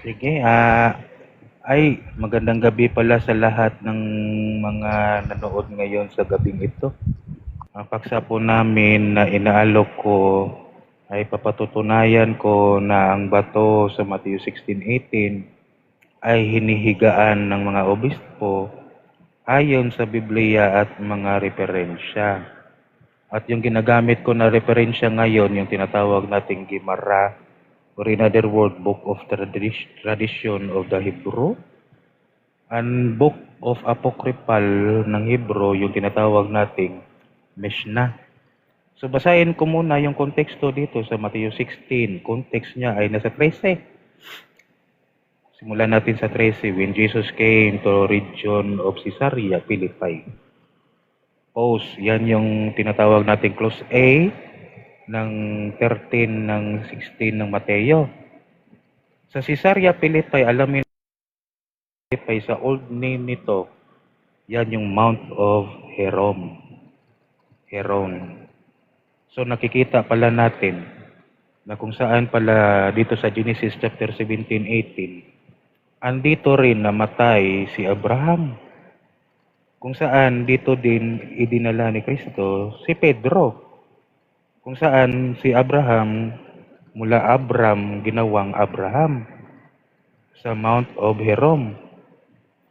Sige, ay magandang gabi pala sa lahat ng mga nanood ngayon sa gabing ito. Ang paksa po namin na inaalok ko ay papatutunayan ko na ang bato sa Matthew 16:18 ay hinihigaan ng mga obispo ayon sa Biblia at mga referensya. At yung ginagamit ko na referensya ngayon, yung tinatawag nating Gemara, or in other word, Book of Tradition of the Hebrew, and Book of Apocryphal ng Hebrew, yung tinatawag nating Mishnah. So basahin ko muna yung konteksto dito sa Matthew 16. Context niya ay nasa 13. Simulan natin sa 13. When Jesus came to region of Caesarea Philippi. Pause, yan yung tinatawag nating clause A ng 13 ng 16 ng Mateo. Sa Caesarea Philippi, alamin Philippi, sa old name nito, yan yung Mount of Hermon. So nakikita pala natin na kung saan pala dito sa Genesis chapter 17:18, andito rin namatay si Abraham. Kung saan dito din idinala ni Kristo si Pedro. Kung saan si Abraham, mula Abram, ginawang Abraham sa Mount of Hermon.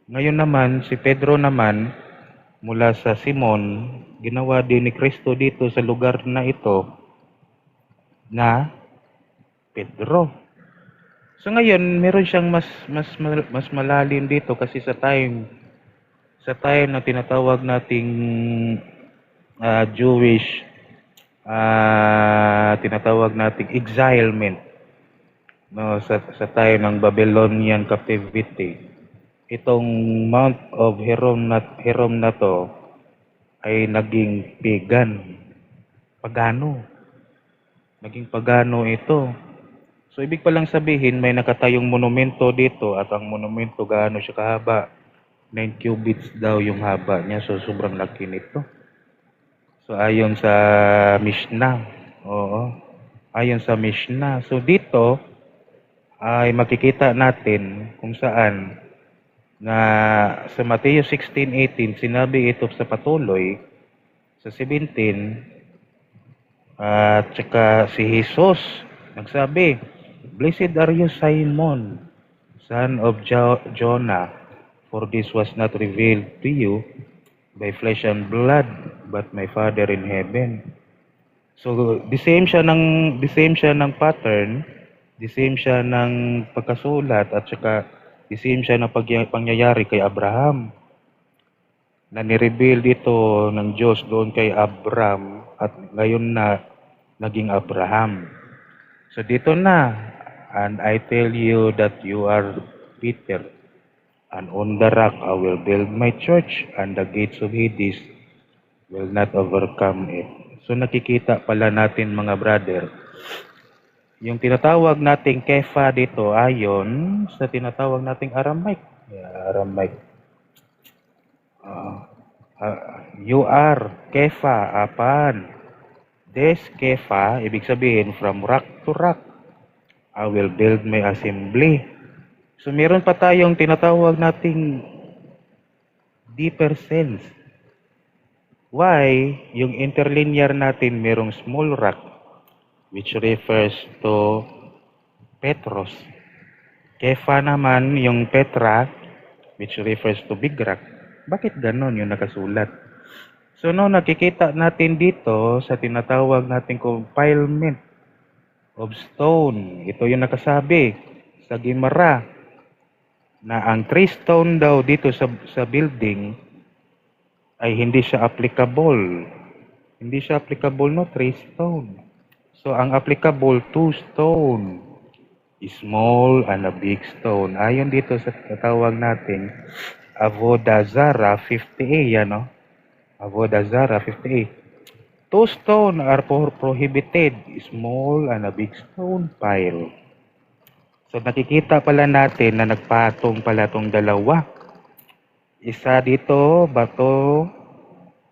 Ngayon naman, si Pedro naman, mula sa Simon, ginawa din ni Kristo dito sa lugar na ito na Pedro. So ngayon, meron siyang mas malalim dito kasi sa time na tinatawag nating Jewish tinatawag nating exilement, no, sa time ng Babylonian captivity. Itong Mount of Hermon na to ay naging pagano. Naging pagano ito. So ibig pa lang sabihin may nakatayong monumento dito at ang monumento gaano siya kahaba? 9 cubits daw yung haba niya, so sobrang laki nito. So ayon sa Mishnah, ayon sa Mishnah. So dito ay makikita natin kung saan na sa Mateo 16:18 sinabi ito sa patuloy sa 17 at saka si Jesus nagsabi, "Blessed are you, Simon, son of Jonah, for this was not revealed to you by flesh and blood, but my Father in heaven." So, the same siya ng pattern, the same siya ng pagkasulat, at saka the same siya ng pangyayari kay Abraham. Na nireveal dito ng Diyos doon kay Abraham at ngayon na naging Abraham. So dito na, and I tell you that you are Peter, and on the rock I will build my church, and the gates of Hades will not overcome it. So nakikita pala natin mga brother, yung tinatawag nating kefa dito ayon sa tinatawag nating Aramaic. Aramaic. You are kefa, apan. Des kefa, ibig sabihin from rock to rock. I will build my assembly. So meron pa tayong tinatawag nating deeper sense. Why? Yung interlinear natin merong small rock, which refers to Petros. Kefa naman yung Petra, which refers to big rock. Bakit ganon yung nakasulat? So no, nakikita natin dito sa tinatawag nating compilement of stone. Ito yung nakasabi sa Gemara na ang 3 stone daw dito sa building ay hindi siya applicable. Hindi siya applicable, no, 3 stone. So ang applicable 2 stone, small and a big stone. Ayon dito sa tatawag natin Avodah Zarah 50a, yan, no? Avodah Zarah 50a. 2 stone are prohibited, small and a big stone pile. So nakikita pala natin na nagpatong pala tong dalawa. Isa dito, bato.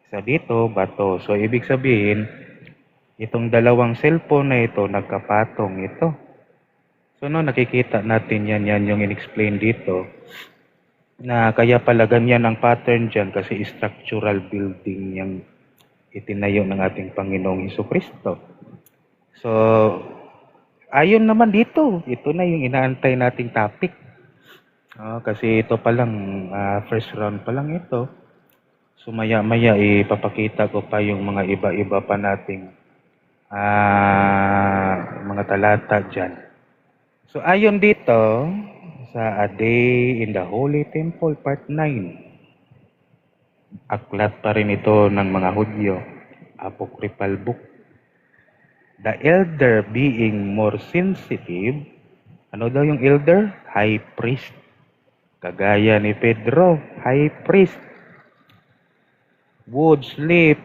Isa dito, bato. So ibig sabihin, itong dalawang cellphone na ito, nagkapatong ito. So So no, nakikita natin yan yung in-explain dito na kaya pala ganyan ang pattern dyan kasi structural building yung itinayo ng ating Panginoong Hesukristo. So, ayon naman dito, ito na yung inaantay nating topic. Kasi ito pa lang, first round pa lang ito. So maya-maya ipapakita ko pa yung mga iba-iba pa nating mga talata dyan. So ayon dito sa A Day in the Holy Temple Part 9, aklat pa rin ito ng mga Hudyo, apocryphal book. The elder being more sensitive, ano daw yung elder? High priest. Kagaya ni Pedro, high priest, would sleep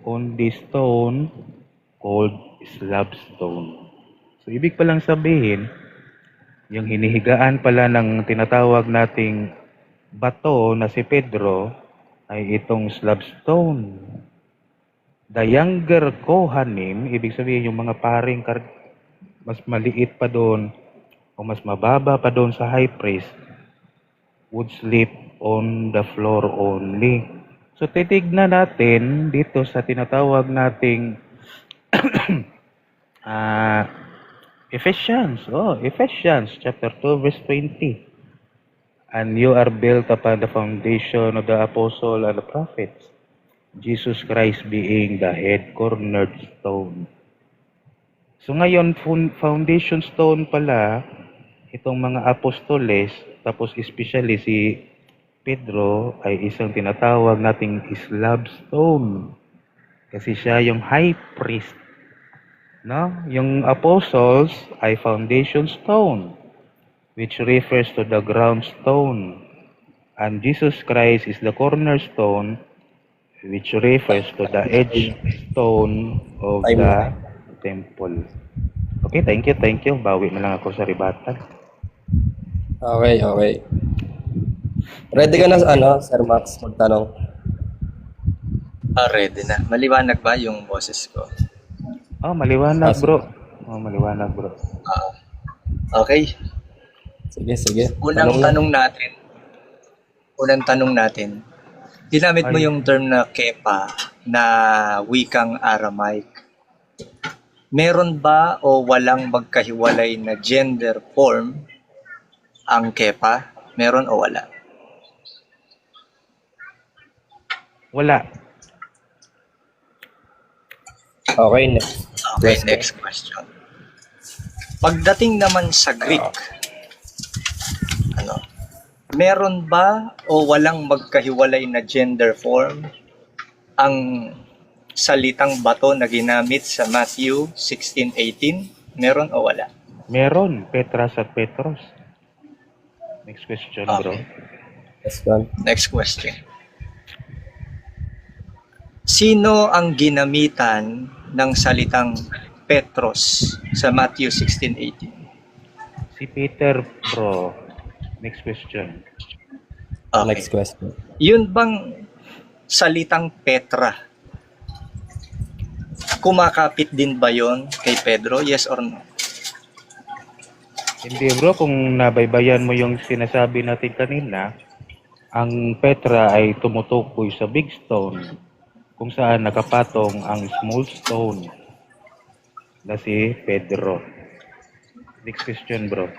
on the stone called slab stone. So, ibig palang sabihin, yung hinihigaan pala ng tinatawag nating bato na si Pedro ay itong slab stone. The younger Kohanim, ibig sabihin yung mga paring mas maliit pa doon o mas mababa pa doon sa high priest, would sleep on the floor only. So titignan natin dito sa tinatawag nating Ephesians. Ephesians chapter 2 verse 20. And you are built upon the foundation of the apostle and the prophets, Jesus Christ being the head cornerstone. So ngayon, foundation stone pala, itong mga apostoles, tapos especially si Pedro ay isang tinatawag nating slab stone. Kasi siya yung high priest. No? Yung apostles ay foundation stone, which refers to the ground stone. And Jesus Christ is the cornerstone, which refers to the edge stone of the temple. Okay, thank you. Bawi na lang ako sa ribatan. Okay. Ready ka na, Sir Max, magtanong? Ready na. Maliwanag ba yung boses ko? Maliwanag, bro. Maliwanag, bro. Okay. Sige. Unang tanong natin. Ginamit mo yung term na kepa na wikang Aramaic. Meron ba o walang magkahiwalay na gender form ang kepa? Meron o wala? Okay, next. Okay, next question. Pagdating naman sa Greek, meron ba o walang magkahiwalay na gender form ang salitang bato na ginamit sa Matthew 16:18? Meron o wala? Meron, Petras at Petros. Next question, bro. Next one. Next question. Sino ang ginamitan ng salitang Petros sa Matthew 16:18? Si Peter, bro. Next question. Okay. Next question. Yun bang salitang Petra, kumakapit din ba yon kay Pedro? Yes or no? Hindi, bro. Kung nabaybayan mo yung sinasabi natin kanina, ang Petra ay tumutukoy sa big stone kung saan nakapatong ang small stone na si Pedro. Next question, bro.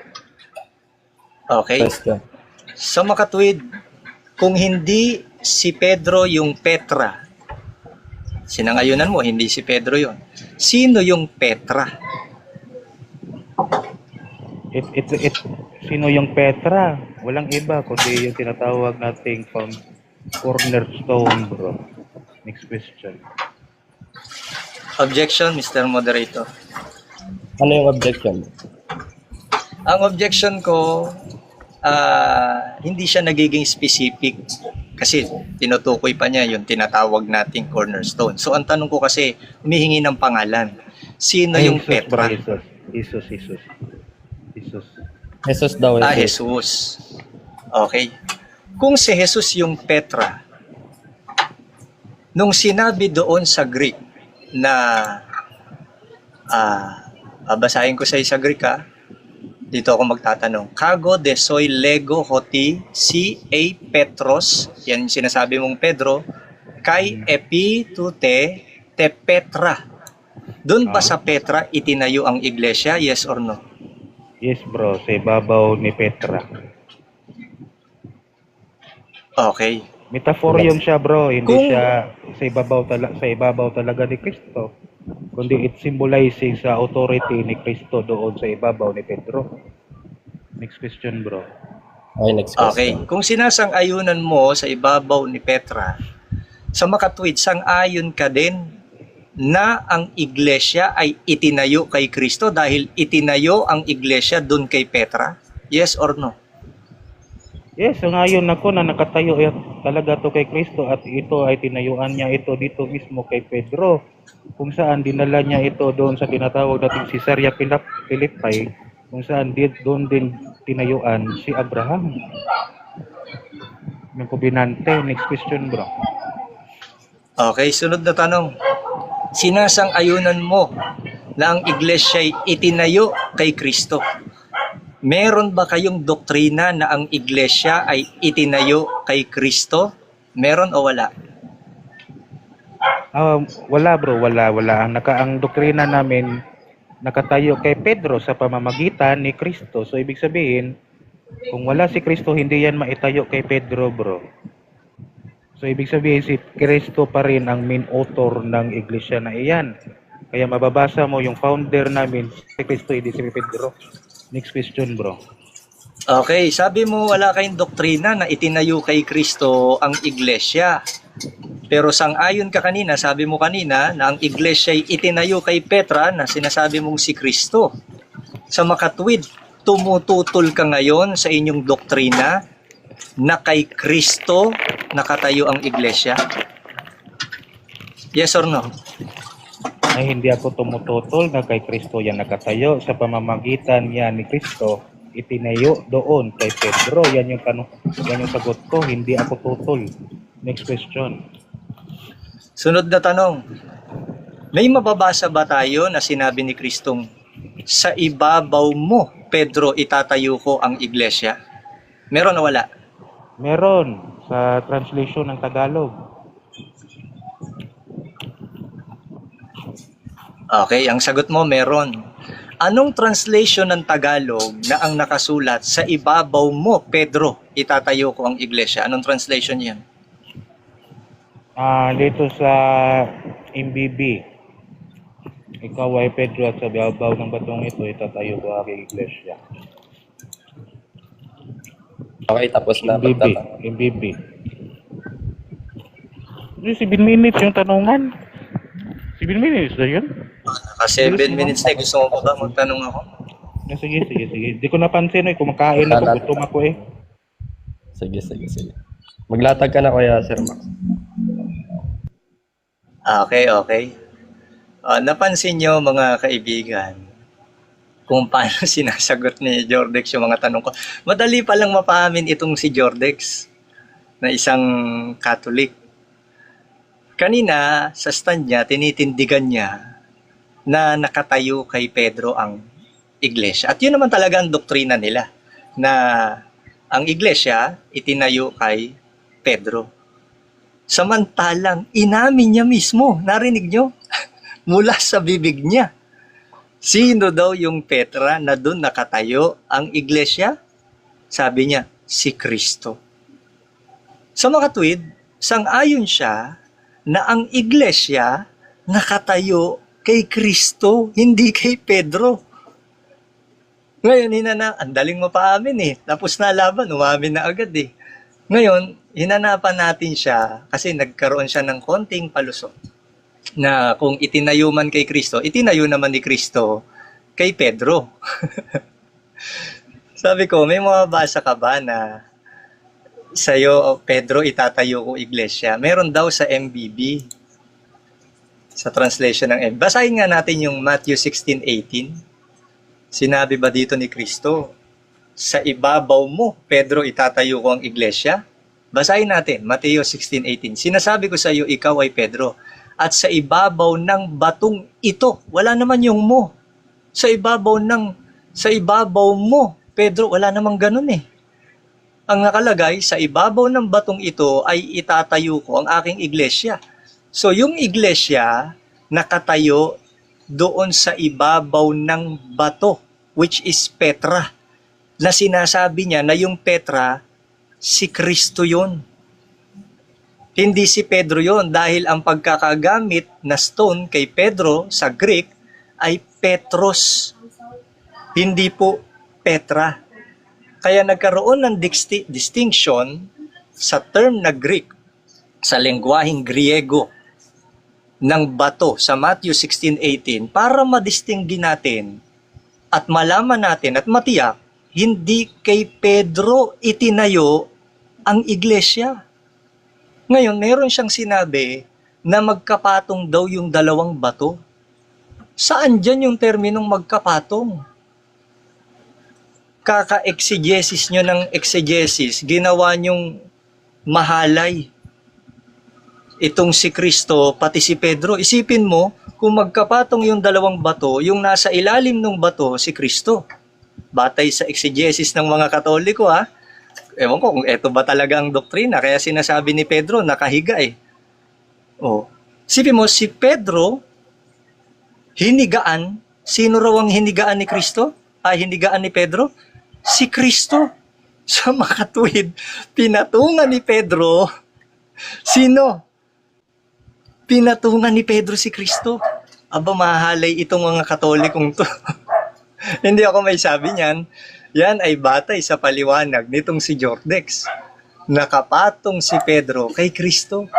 Okay. Question. Sa makatwid, kung hindi si Pedro yung Petra, sinangayunan mo, hindi si Pedro yon. Sino yung Petra? Sino yung Petra? Walang iba kundi yung tinatawag nating cornerstone, bro. Next question. Objection, Mr. Moderator. Ano yung objection? Ang objection ko, hindi siya nagiging specific kasi tinutukoy pa niya yung tinatawag nating cornerstone. So ang tanong ko kasi, humihingi ng pangalan. Sino yung Jesus, bro, Petra? Jesus. Jesus daw. Jesus. Okay. Kung si Jesus yung Petra, nung sinabi doon sa Greek na babasahin ko sa Greek Dito ako magtatanong. Kago de soy lego hoti si a Petros, yan yung sinasabi mong Pedro, kay epi tu te Petra. Doon ba Ah. sa Petra itinayo ang iglesia? Yes or no? Yes bro, sa ibabaw ni Petra. Okay. Metaphor yun siya bro, hindi Kung- siya sa ibabaw talaga ni Kristo. Kundi it symbolizing sa authority ni Kristo doon sa ibabaw ni Pedro. Next question bro. Okay, next Okay. question. Kung sinasang-ayunan mo sa ibabaw ni Petra, sa makatwid, sang-ayon ka din na ang iglesia ay itinayo kay Kristo dahil itinayo ang iglesia doon kay Petra? Yes or no? Yes, so ngayon ako na nakatayo talaga to kay Kristo at ito ay tinayuan niya ito dito mismo kay Pedro. Kung saan dinala niya ito doon sa tinatawag nating Caesarea Philippi, kung saan doon din tinayuan si Abraham. Yung kubinante. Next question bro. Okay, sunod na tanong. Sinasang-ayunan mo na ang iglesia ay itinayo kay Kristo. Meron ba kayong doktrina na ang iglesia ay itinayo kay Kristo? Meron o wala? Wala bro, wala. Ang doktrina namin nakatayo kay Pedro sa pamamagitan ni Kristo. So ibig sabihin, kung wala si Kristo, hindi yan maitayo kay Pedro bro. So ibig sabihin si Kristo pa rin ang main author ng iglesia na iyan. Kaya mababasa mo yung founder namin, si Kristo, hindi si Pedro. Next question bro. Okay, sabi mo wala kayong doktrina na itinayo kay Kristo ang iglesia. Pero sang-ayon ka kanina, sabi mo kanina na ang iglesia ay itinayo kay Petra na sinasabi mong si Kristo. Sa makatwid, tumututol ka ngayon sa inyong doktrina na kay Kristo nakatayo ang iglesia? Yes or no? Ay hindi ako tumututol na kay Kristo yan nakatayo. Sa pamamagitan niya ni Kristo, itinayo doon kay Pedro. Yan yung sagot ko, hindi ako tutol. Next question. Sunod na tanong. May mababasa ba tayo na sinabi ni Kristong, sa ibabaw mo, Pedro, itatayo ko ang iglesia? Meron o wala? Meron sa translation ng Tagalog. Okay, ang sagot mo meron. Anong translation ng Tagalog na ang nakasulat, sa ibabaw mo, Pedro, itatayo ko ang iglesia? Anong translation yan? Dito sa MBB, ikaw ay Pedro at sa ibabaw ng batong ito, itatayo ko aking iglesia. Okay, tapos na. MBB. MBB. 7 minutes yung tanungan. 7 minutes na yun? Kasi 7 minutes na, gusto mo pa ba magtanong ako? Sige. Di ko napansin kumakain ako, gutom ako eh. Sige. Maglatag ka na kuya, Sir Max. Okay. Napansin nyo mga kaibigan, kung paano sinasagot ni Jordex yung mga tanong ko. Madali pa lang mapaamin itong si Jordex na isang Catholic. Kanina, sa stand niya, tinitindigan niya na nakatayo kay Pedro ang iglesia. At yun naman talaga ang doktrina nila, na ang iglesia itinayo kay Pedro. Samantalang, inamin niya mismo, narinig nyo? Mula sa bibig niya. Sino daw yung Petra na doon nakatayo ang iglesia? Sabi niya, si Kristo. Sa makatwid, sang-ayon siya na ang iglesia nakatayo kay Kristo, hindi kay Pedro. Ngayon, ang daling mapaamin eh. Tapos na laban, umamin na agad eh. Ngayon, hinanapan natin siya kasi nagkaroon siya ng konting palusot na kung itinayo man kay Kristo, itinayo naman ni Kristo kay Pedro. Sabi ko, may mababasa ka ba na sa'yo, Pedro, itatayo ko iglesia? Meron daw sa MBB, sa translation ng MBB. Basahin nga natin yung Matthew 16:18. Sinabi ba dito ni Kristo, sa ibabaw mo, Pedro, itatayo ko ang iglesia? Basahin natin, Matthew 16:18. Sinasabi ko sa iyo, ikaw ay Pedro, at sa ibabaw ng batong ito, wala naman yung mo. Sa ibabaw ng Sa ibabaw mo. Pedro, wala namang ganun eh. Ang nakalagay, sa ibabaw ng batong ito ay itatayo ko ang aking iglesia. So yung iglesia nakatayo doon sa ibabaw ng bato, which is Petra. Na sinasabi niya na yung Petra, si Kristo yun. Hindi si Pedro yon, dahil ang pagkakagamit na stone kay Pedro sa Greek ay Petros, hindi po Petra. Kaya nagkaroon ng distinction sa term na Greek, sa lengguaheng Griego ng bato sa Matthew 16:18 para madistinggi natin at malaman natin at matiyak, hindi kay Pedro itinayo ang iglesia. Ngayon, meron siyang sinabi na magkapatong daw yung dalawang bato. Saan dyan yung terminong magkapatong? Kaka-exegesis nyo ng exegesis, ginawa nyong mahalay itong si Kristo, pati si Pedro. Isipin mo, kung magkapatong yung dalawang bato, yung nasa ilalim ng bato, si Kristo. Batay sa exegesis ng mga Katoliko, ha? Ewan ko kung eto ba talaga ang doktrina, kaya sinasabi ni Pedro, nakahiga eh. Oh. Isipin mo, si Pedro, hinigaan. Sino raw ang hinigaan ni Kristo? Hinigaan ni Pedro? Si Kristo. Sa makatuwid, pinatungan ni Pedro. Sino? Pinatungan ni Pedro si Kristo. Aba, mahalay itong mga Katolikong to. Hindi ako may sabi niyan. Yan ay batay sa paliwanag nitong si Jordex. Nakapatong si Pedro kay Kristo.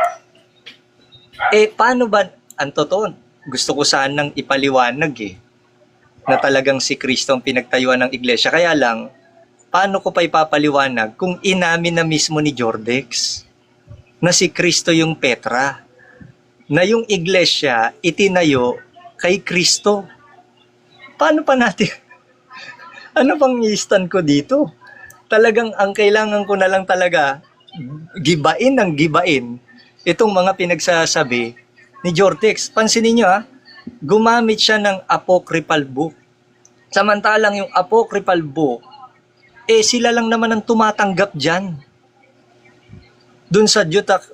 Paano ba? Ang totoo, gusto ko sanang ipaliwanag na talagang si Kristo ang pinagtayuan ng iglesia. Kaya lang, paano ko pa ipapaliwanag kung inamin na mismo ni Jordex na si Kristo yung Petra, na yung iglesia itinayo kay Kristo? Paano pa natin? Ano pang i-stand ko dito? Talagang ang kailangan ko na lang talaga gibain ng gibain itong mga pinagsasabi ni Jordex. Pansinin nyo gumamit siya ng apocryphal book. Samantalang yung apocryphal book, sila lang naman ang tumatanggap dyan. Dun sa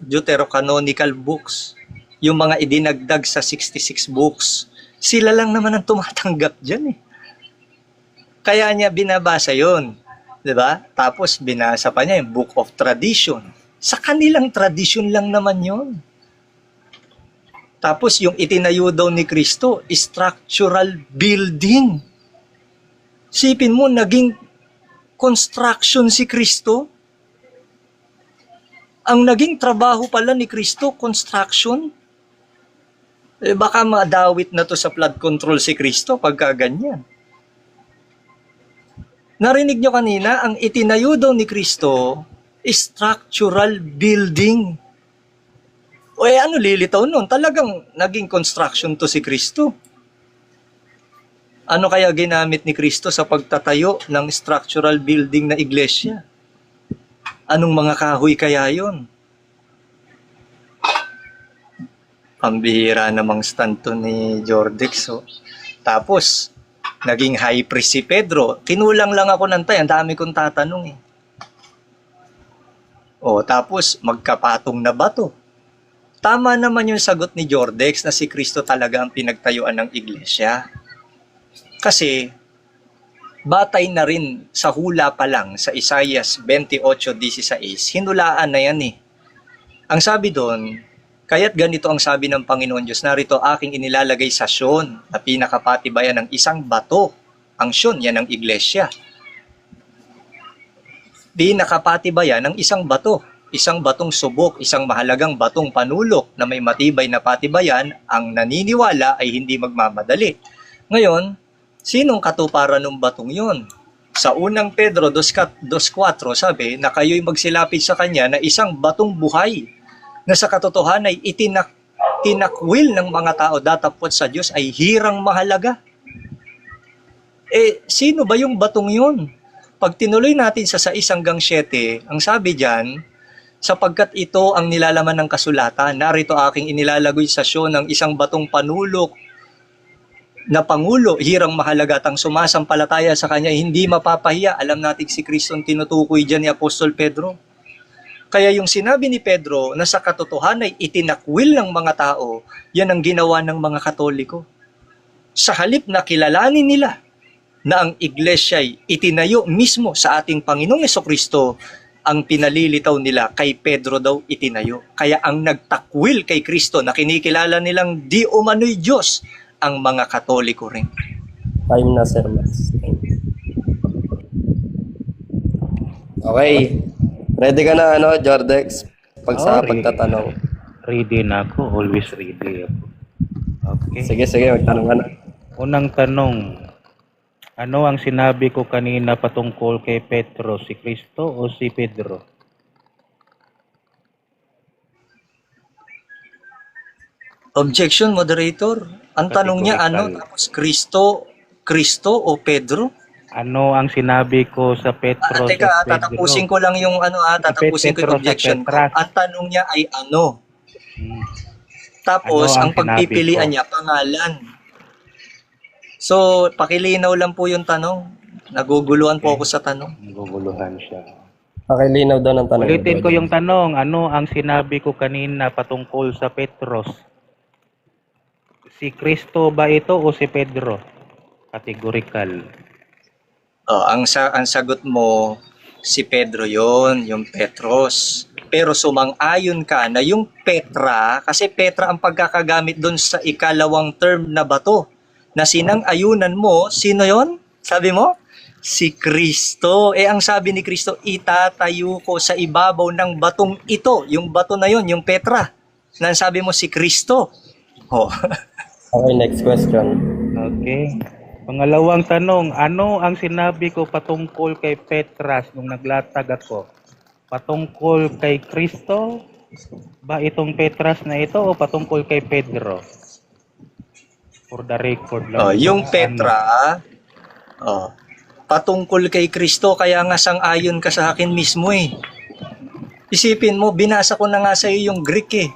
Deuterocanonical books, yung mga idinagdag sa 66 books, sila lang naman ang tumatanggap dyan Kaya niya binabasa yon, di ba? Tapos binasa pa niya yung Book of Tradition. Sa kanilang tradition lang naman yon. Tapos yung itinayo daw ni Kristo, structural building. Sipin mo, naging construction si Kristo. Ang naging trabaho pala ni Kristo, construction. Baka madawit na to sa flood control si Kristo pagka ganyan. Narinig nyo kanina, ang itinayo daw ni Kristo, structural building. Ano lilitaw nun? Talagang naging construction to si Kristo. Ano kaya ginamit ni Kristo sa pagtatayo ng structural building na iglesia? Anong mga kahoy kaya yon? Pambihira namang stand to ni Jordex. Tapos, naging high priest si Pedro. Kinulang lang ako ng tayo. Ang dami kong tatanong tapos, magkapatong na ba to? Tama naman yung sagot ni Jordex na si Kristo talaga ang pinagtayuan ng iglesia. Kasi, batay na rin sa hula pa lang sa Isaiah 28:16, hinulaan na yan Ang sabi doon, kaya't ganito ang sabi ng Panginoon Diyos, narito aking inilalagay sa Sion na pinakapatibayan ng isang bato. Ang Sion, yan ang iglesia. Pinakapatibayan ng isang bato. Isang batong subok, isang mahalagang batong panulok na may matibay na patibayan, ang naniniwala ay hindi magmamadali. Ngayon, sinong katuparan ng batong yon? Sa unang Pedro 2:4 sabi na kayo'y magsilapit sa kanya na isang batong buhay na sa katotohanan ay tinakwil ng mga tao datapot sa Diyos ay hirang mahalaga. Sino ba yung batong yun? Pag tinuloy natin sa 6-7, ang sabi diyan, sapagkat ito ang nilalaman ng kasulatan, narito aking inilalagay sa Sion ng isang batong panulok na Pangulo, hirang mahalaga at ang sumasampalataya sa kanya, hindi mapapahiya. Alam natin si Kristo ang tinutukoy dyan ni Apostol Pedro. Kaya yung sinabi ni Pedro na sa katotohanan ay itinakwil ng mga tao, yan ang ginawa ng mga Katoliko. Sa halip na kilalanin nila na ang iglesia ay itinayo mismo sa ating Panginoong Jesucristo, ang pinalilitaw nila kay Pedro daw itinayo. Kaya ang nagtakwil kay Kristo na kinikilala nilang di umano'y Diyos, ang mga Katoliko rin. Time na, Sir Max. Okay. Ready ka na, Jordex? Sa pagtatanong. Ready na ako. Always ready ako. Okay. Sige, magtanong ka na. Unang tanong. Ano ang sinabi ko kanina patungkol kay Petro? Si Kristo o si Pedro? Objection, moderator. Ang tanong niya, tapos Kristo o Pedro? Ano ang sinabi ko sa Petro? Teka, Pedro? tatapusin ko lang yung tatapusin ko yung objection ko. Ang tanong niya ay ano? Tapos, ang pagpipilian niya, pangalan. So, pakilinaw lang po yung tanong. Naguguluhan po ako sa tanong. Naguguluhan siya. Pakilinaw daw ng tanong. Ulitin ko yung tanong. Ano ang sinabi ko kanina patungkol sa Petros? Si Kristo ba ito o si Pedro? Categorical. Ang sagot mo, si Pedro yon, yung Petros. Pero sumang-ayon ka na yung Petra, kasi Petra ang pagkakagamit doon sa ikalawang term na bato. Na sinang-ayunan mo, sino yon? Sabi mo? Si Kristo. Ang sabi ni Kristo, itatayo ko sa ibabaw ng batong ito. Yung bato na yon, yung Petra. Na sabi mo, si Kristo. Oh. Okay, next question. Okay. Pangalawang tanong, ano ang sinabi ko patungkol kay Petras nung naglatag ako? Patungkol kay Kristo? Ba itong Petras na ito o patungkol kay Pedro? For the record lang. Yung Petra, patungkol kay Kristo, kaya nga sang-ayon ka sa akin mismo eh. Isipin mo, binasa ko na nga sa iyo yung Greek eh.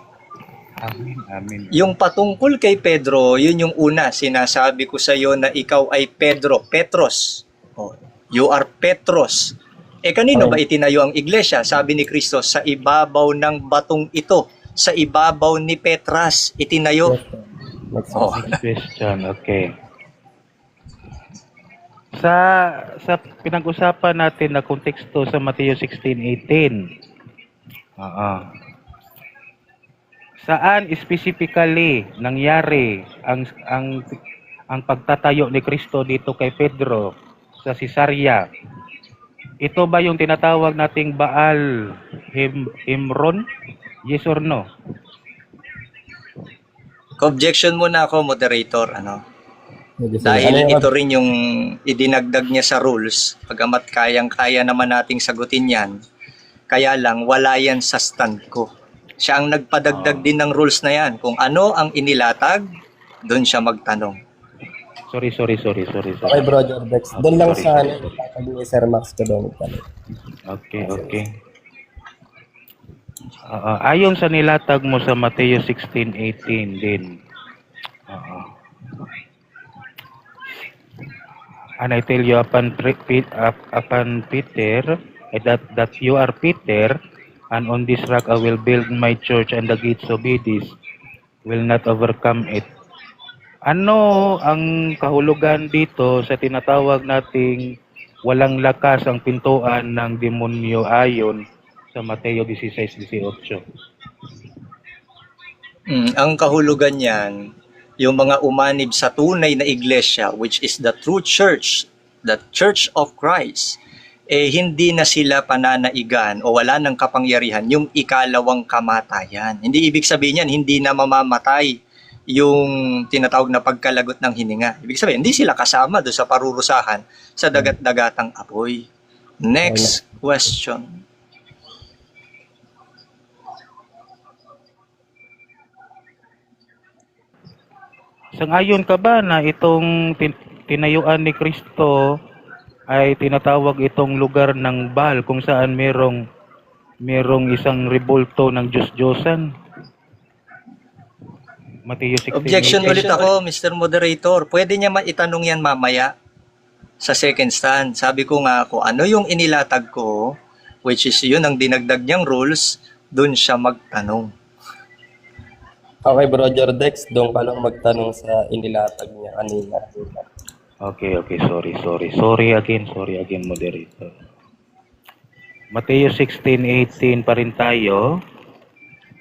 Amen. Yung patungkol kay Pedro, yun yung una. Sinasabi ko sa iyo na ikaw ay Pedro, Petros. You are Petros. Kanino ba itinayo ang iglesia? Sabi ni Kristo, sa ibabaw ng batong ito, sa ibabaw ni Petras itinayo. Next Question, okay. Sa pinag-usapan natin na konteksto sa Mateo 16:18. Saan specifically nangyari ang pagtatayo ni Kristo dito kay Pedro sa Cesarea? Ito ba yung tinatawag nating Baal Himron? Yes or no? Objection muna ako, moderator. Dahil ito rin yung idinagdag niya sa rules. Pagamat kayang-kaya naman nating sagutin yan. Kaya lang, wala yan sa stand ko. Siya ang nagpadagdag din ng rules na yan. Kung ano ang inilatag, doon siya magtanong. Sorry. Okay, bro, Jordex. Doon lang sa ni Sir Max ko doon. Okay. Ayon sa nilatag mo sa Mateo 16:18 din. And I tell you upon Peter, that you are Peter, and on this rock I will build my church, and the gates of Hades will not overcome it. Ano ang kahulugan dito sa tinatawag nating walang lakas ang pintuan ng demonyo ayon sa Mateo 16:18? Ang kahulugan niyan, yung mga umanib sa tunay na iglesia, which is the true church, the Church of Christ, hindi na sila pananaigan o wala ng kapangyarihan yung ikalawang kamatayan. Hindi ibig sabihin yan, hindi na mamamatay yung tinatawag na pagkalagot ng hininga. Ibig sabihin, hindi sila kasama doon sa parurusahan sa dagat-dagatang apoy. Next question. Sangayon ka ba na itong tinayuan ni Kristo ay tinatawag itong lugar ng Baal kung saan merong isang rebulto ng Diyos-Diyosan? Matthew 16:18. Objection ulit ako, Mr. Moderator. Pwede niya itanong yan mamaya sa second stand. Sabi ko nga kung ano yung inilatag ko, which is yun ang dinagdag niyang rules, dun siya magtanong. Okay, Bro Jordex, doon ka lang magtanong sa inilatag niya kanina. Okay, sorry again, moderator. Matthew 16:18 pa rin tayo.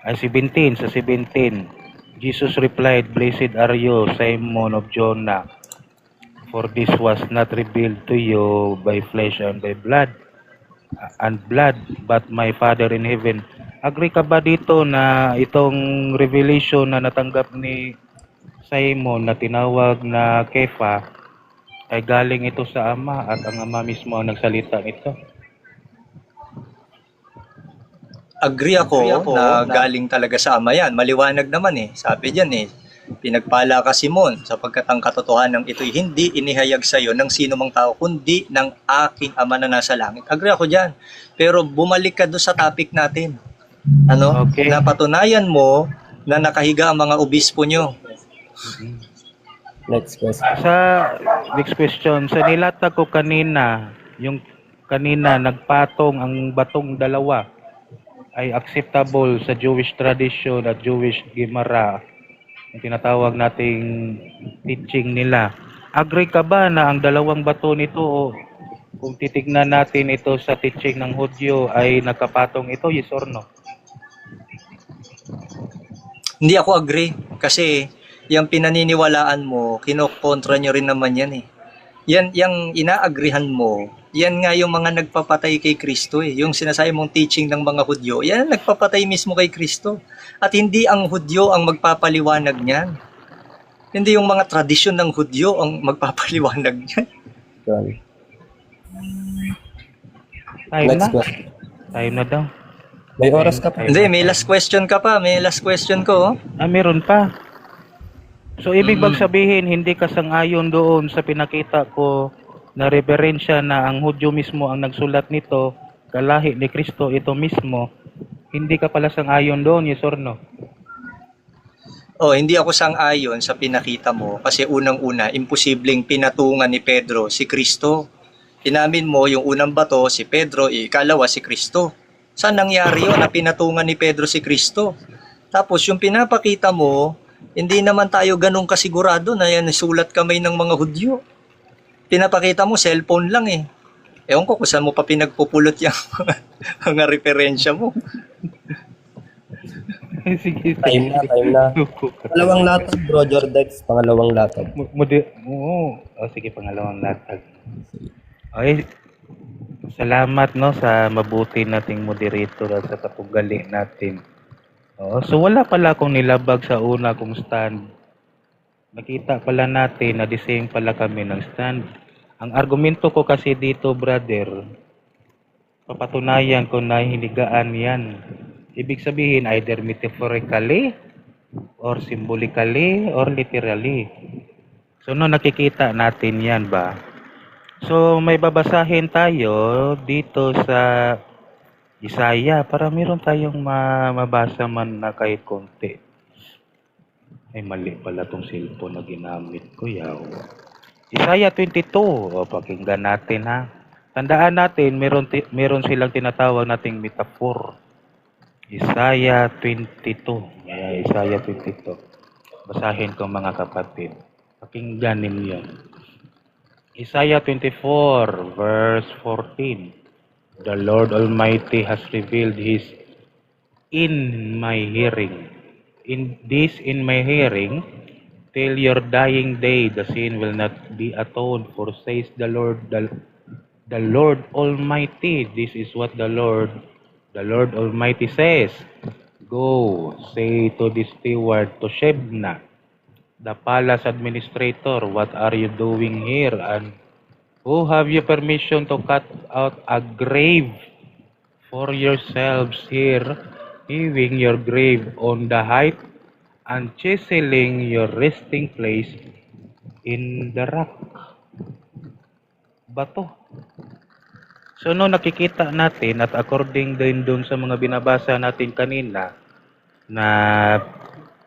17, sa 17. Jesus replied, "Blessed are you, Simon of Jonah, for this was not revealed to you by flesh and by blood, but my Father in heaven." Agree ka ba dito na itong revelation na natanggap ni Simon na tinawag na Kefa ay galing ito sa Ama at ang Ama mismo ang nagsalita nito? Agree ako na galing talaga sa Ama yan. Maliwanag naman eh. Sabi diyan eh, pinagpala ka Simon sapagkat ang katotohanan ito'y hindi inihayag sa iyo ng sino mang tao kundi ng aking Ama na nasa langit. Agree ako diyan. Pero bumalik ka doon sa topic natin. Ano? Okay. Napatunayan mo na nakahiga ang mga obispo nyo. Next question. Sa next question, sa nilatag ko kanina, yung kanina nagpatong ang batong dalawa ay acceptable sa Jewish tradition at Jewish Gemara, yung tinatawag nating teaching nila. Agree ka ba na ang dalawang bato nito, kung titignan natin ito sa teaching ng Hudyo, ay nagkapatong ito, yes or no? Hindi ako agree kasi yung pinaniniwalaan mo, kinokontra nyo rin naman yan eh. Yan, yung inaagrihan mo, yan nga yung mga nagpapatay kay Kristo eh. Yung sinasabi mong teaching ng mga Hudyo, yan nagpapatay mismo kay Kristo. At hindi ang Hudyo ang magpapaliwanag niyan. Hindi yung mga tradisyon ng Hudyo ang magpapaliwanag niyan. Yun. Time Next na? question. Time na daw. May oras ka pa. Hindi, may last question ka pa. May last question ko. Oh. Meron pa. So, ibig bang sabihin, hindi ka sang-ayon doon sa pinakita ko na referensya na ang Hudyo mismo ang nagsulat nito, kalahi ni Kristo ito mismo, hindi ka pala sang-ayon doon, yes or no? Oh, hindi ako sang-ayon sa pinakita mo kasi unang-una, imposibleng pinatungan ni Pedro si Kristo. Inamin mo yung unang bato si Pedro, ikalawa si Kristo. Saan nangyari yun na pinatungan ni Pedro si Kristo? Tapos yung pinapakita mo, hindi naman tayo ganun kasigurado na yan sulat kamay ng mga Hudyo. Pinapakita mo, cellphone lang eh. Ewan ko kung saan mo pa pinagpupulot yung mga referensya mo. Sige. Time na. Pangalawang latag, Bro Jordex. Pangalawang latag. Sige, pangalawang latag. Okay. Salamat no sa mabuti nating moderator at sa kapugali natin. So wala pala akong nilabag sa una kong stand. Nakita pala natin na the same pala kami ng stand. Ang argumento ko kasi dito, brother, papatunayan ko na hinigaan yan. Ibig sabihin either metaphorically or symbolically or literally. So no, nakikita natin yan ba? So may babasahin tayo dito sa Isaiah para meron tayong mabasa man na kahit konti. Ay mali pala tong cellphone na ginamit ko, yaw. Isaiah 22, pakinggan natin ha. Tandaan natin, meron silang tinatawag nating metaphor. Isaiah 22. Isaiah 22. Basahin ko mga kapatid. Pakinggan ninyo. Isaiah 24, verse 14. The Lord Almighty has revealed His in my hearing. In my hearing, till your dying day, the sin will not be atoned for, says the Lord, the Lord Almighty. This is what the Lord Almighty says. Go, say to the steward, to Shebna, the palace administrator, what are you doing here? And who have you permission to cut out a grave for yourselves here, hewing your grave on the height and chiseling your resting place in the rock? Bato. So no, nakikita natin at according din doon sa mga binabasa natin kanina na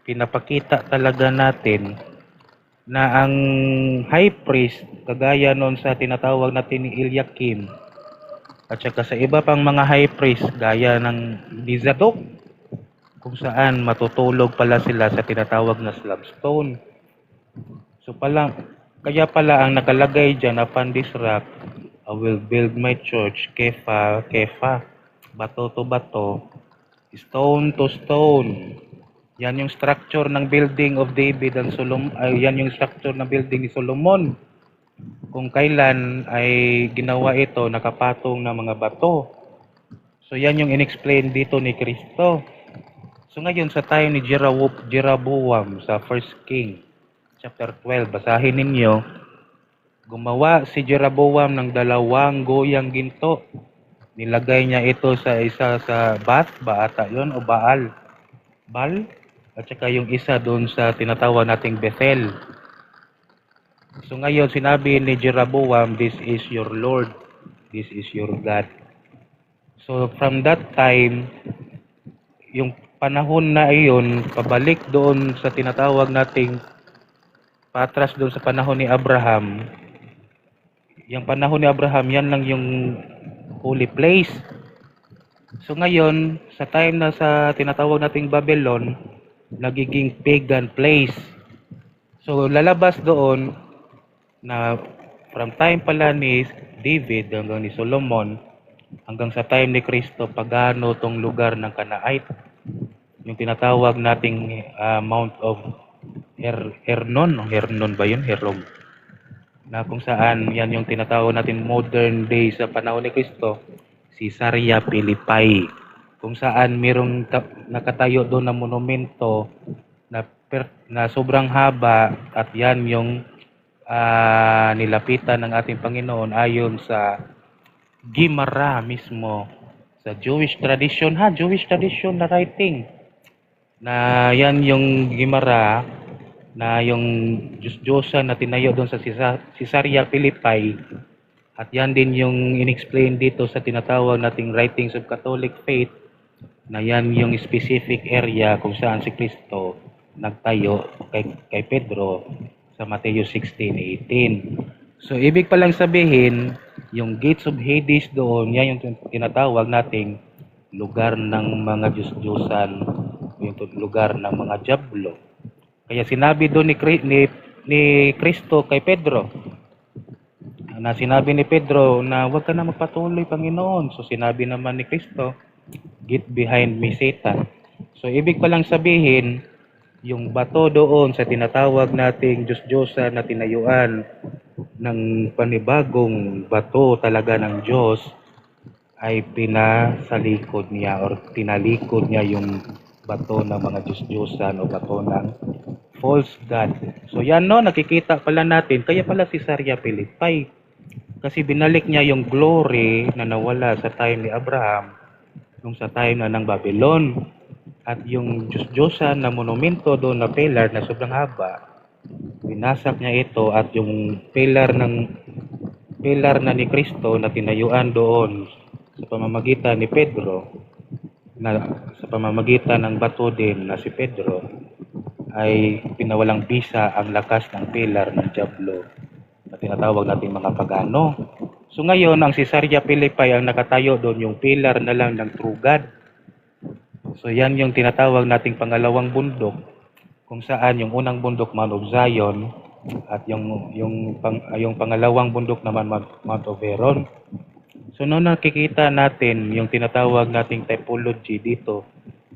pinapakita talaga natin na ang high priest, kagaya noon sa tinatawag natin ni Eliakim, at saka sa iba pang mga high priest, gaya ng ni Zadok, kung saan matutulog pala sila sa tinatawag na slab stone. So kaya pala ang nakalagay dyan, upon this rock, I will build my church, kefa, kefa, bato to bato, stone to stone. Yan yung structure ng building of David and Solomon. Yan yung structure ng building ni Solomon. Kung kailan ay ginawa ito, nakapatong na mga bato. So yan yung inexplain dito ni Kristo. So ngayon sa time ni Jeroboam sa 1 King chapter 12, basahin ninyo. Gumawa si Jeroboam ng 2 goyang ginto. Nilagay niya ito sa isa sa Baata yun o Baal. At saka yung isa doon sa tinatawag nating Bethel. So ngayon sinabi ni Jeroboam, this is your Lord, this is your God. So from that time, yung panahon na iyon, pabalik doon sa tinatawag nating patras doon sa panahon ni Abraham. Yung panahon ni Abraham, yan lang yung holy place. So ngayon, sa time na sa tinatawag nating Babylon, nagiging pagan place. So lalabas doon na from time pala ni David hanggang ni Solomon, hanggang sa time ni Kristo, pagano tong lugar ng Canaanite. Yung tinatawag nating Mount of Hernon ba yun? Herong. Na kung saan yan yung tinatawag natin modern day sa panahon ni Kristo, Caesarea Philippi, kung saan mayroong nakatayo doon na monumento na sobrang haba, at yan yung nilapitan ng ating Panginoon ayon sa Gemara mismo, sa Jewish tradition na writing, na yan yung Gemara, na yung Diyos-Diyosan na tinayo doon sa Caesarea Philippi, at yan din yung inexplain dito sa tinatawag nating writings of Catholic faith, na yan yung specific area kung saan si Kristo nagtayo kay Pedro sa Mateo 16:18. So ibig palang sabihin, yung gates of Hades doon, yan yung tinatawag nating lugar ng mga Diyos-Diyosan, yung lugar ng mga Diablo. Kaya sinabi doon ni Kristo kay Pedro, na sinabi ni Pedro na huwag ka na magpatuloy, Panginoon. So sinabi naman ni Kristo, get behind me, Satan. So ibig palang sabihin, yung bato doon sa tinatawag nating Diyos-Diyosan na tinayuan ng panibagong bato talaga ng Diyos, ay pinasalikod niya or tinalikod niya yung bato ng mga Diyos-Diyosan o bato ng false God. So yan no, nakikita pala natin, kaya pala si Caesarea Philippi. Kasi binalik niya yung glory na nawala sa time ni Abraham, nung sa time na ng Babylon. At yung Diyos-Diyosan na monumento doon na pillar na sobrang haba, binasak niya ito, at yung pillar na ni Kristo na tinayuan doon sa pamamagitan ni Pedro, na sa pamamagitan ng bato din na si Pedro, ay pinawalang bisa ang lakas ng pillar ng Diablo na tinatawag natin mga pagano. So ngayon, ang Caesarea Philippi ang nakatayo doon, yung pillar na lang ng true God. So yan yung tinatawag nating pangalawang bundok, kung saan yung unang bundok Mount of Zion, at yung pangalawang bundok naman Mount of Hermon. So noon nakikita natin yung tinatawag nating typology dito,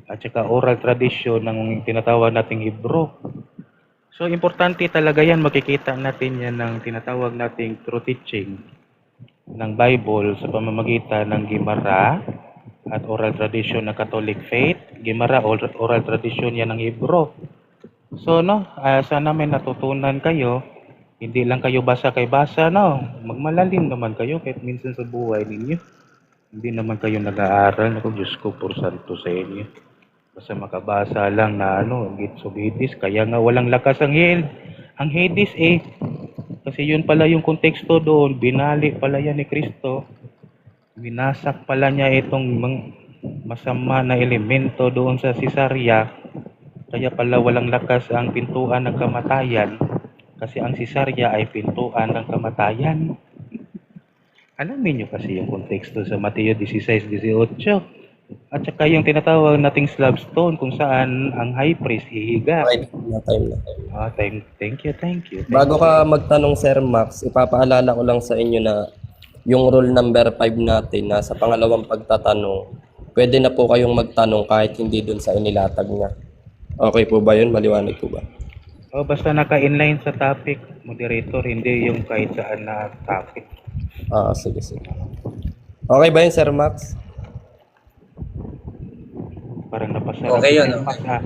at saka oral tradition ng tinatawag nating Hebrew. So importante talaga yan, makikita natin yan ng tinatawag nating true teaching ng Bible sa pamamagitan ng Gemara at oral tradition ng Catholic faith. Gemara, oral tradition yan ng Hebrew. So sana may natutunan kayo, hindi lang kayo basa kay basa, magmalalim naman kayo kahit minsan sa buhay ninyo. Hindi naman kayo nag-aaral, Diyos ko, por santo sa inyo. Basta makabasa lang na gates of Hades, kaya nga walang lakas ang Hades kasi yun pala yung konteksto doon, binali pala yan ni Kristo, binasak pala niya itong masama na elemento doon sa Caesarea, Kaya pala walang lakas ang pintuan ng kamatayan kasi ang Sisarya ay pintuan ng kamatayan. Alamin nyo kasi yung konteksto sa Mateo 16:18. At saka yung tinatawag nating slab stone kung saan ang high priest hihiga. Okay, time na. Thank you, thank you. Bago ka magtanong, Sir Max, ipapaalala ko lang sa inyo na yung rule number 5 natin na sa pangalawang pagtatanong, pwede na po kayong magtanong kahit hindi dun sa inilatag niya. Okay po ba yun? Maliwanag po ba? Basta naka-inline sa topic, moderator, hindi yung kahit saan na topic. Sige. Okay ba yun, Sir Max? Parang napasarap Okay yun, Sir Max, ha?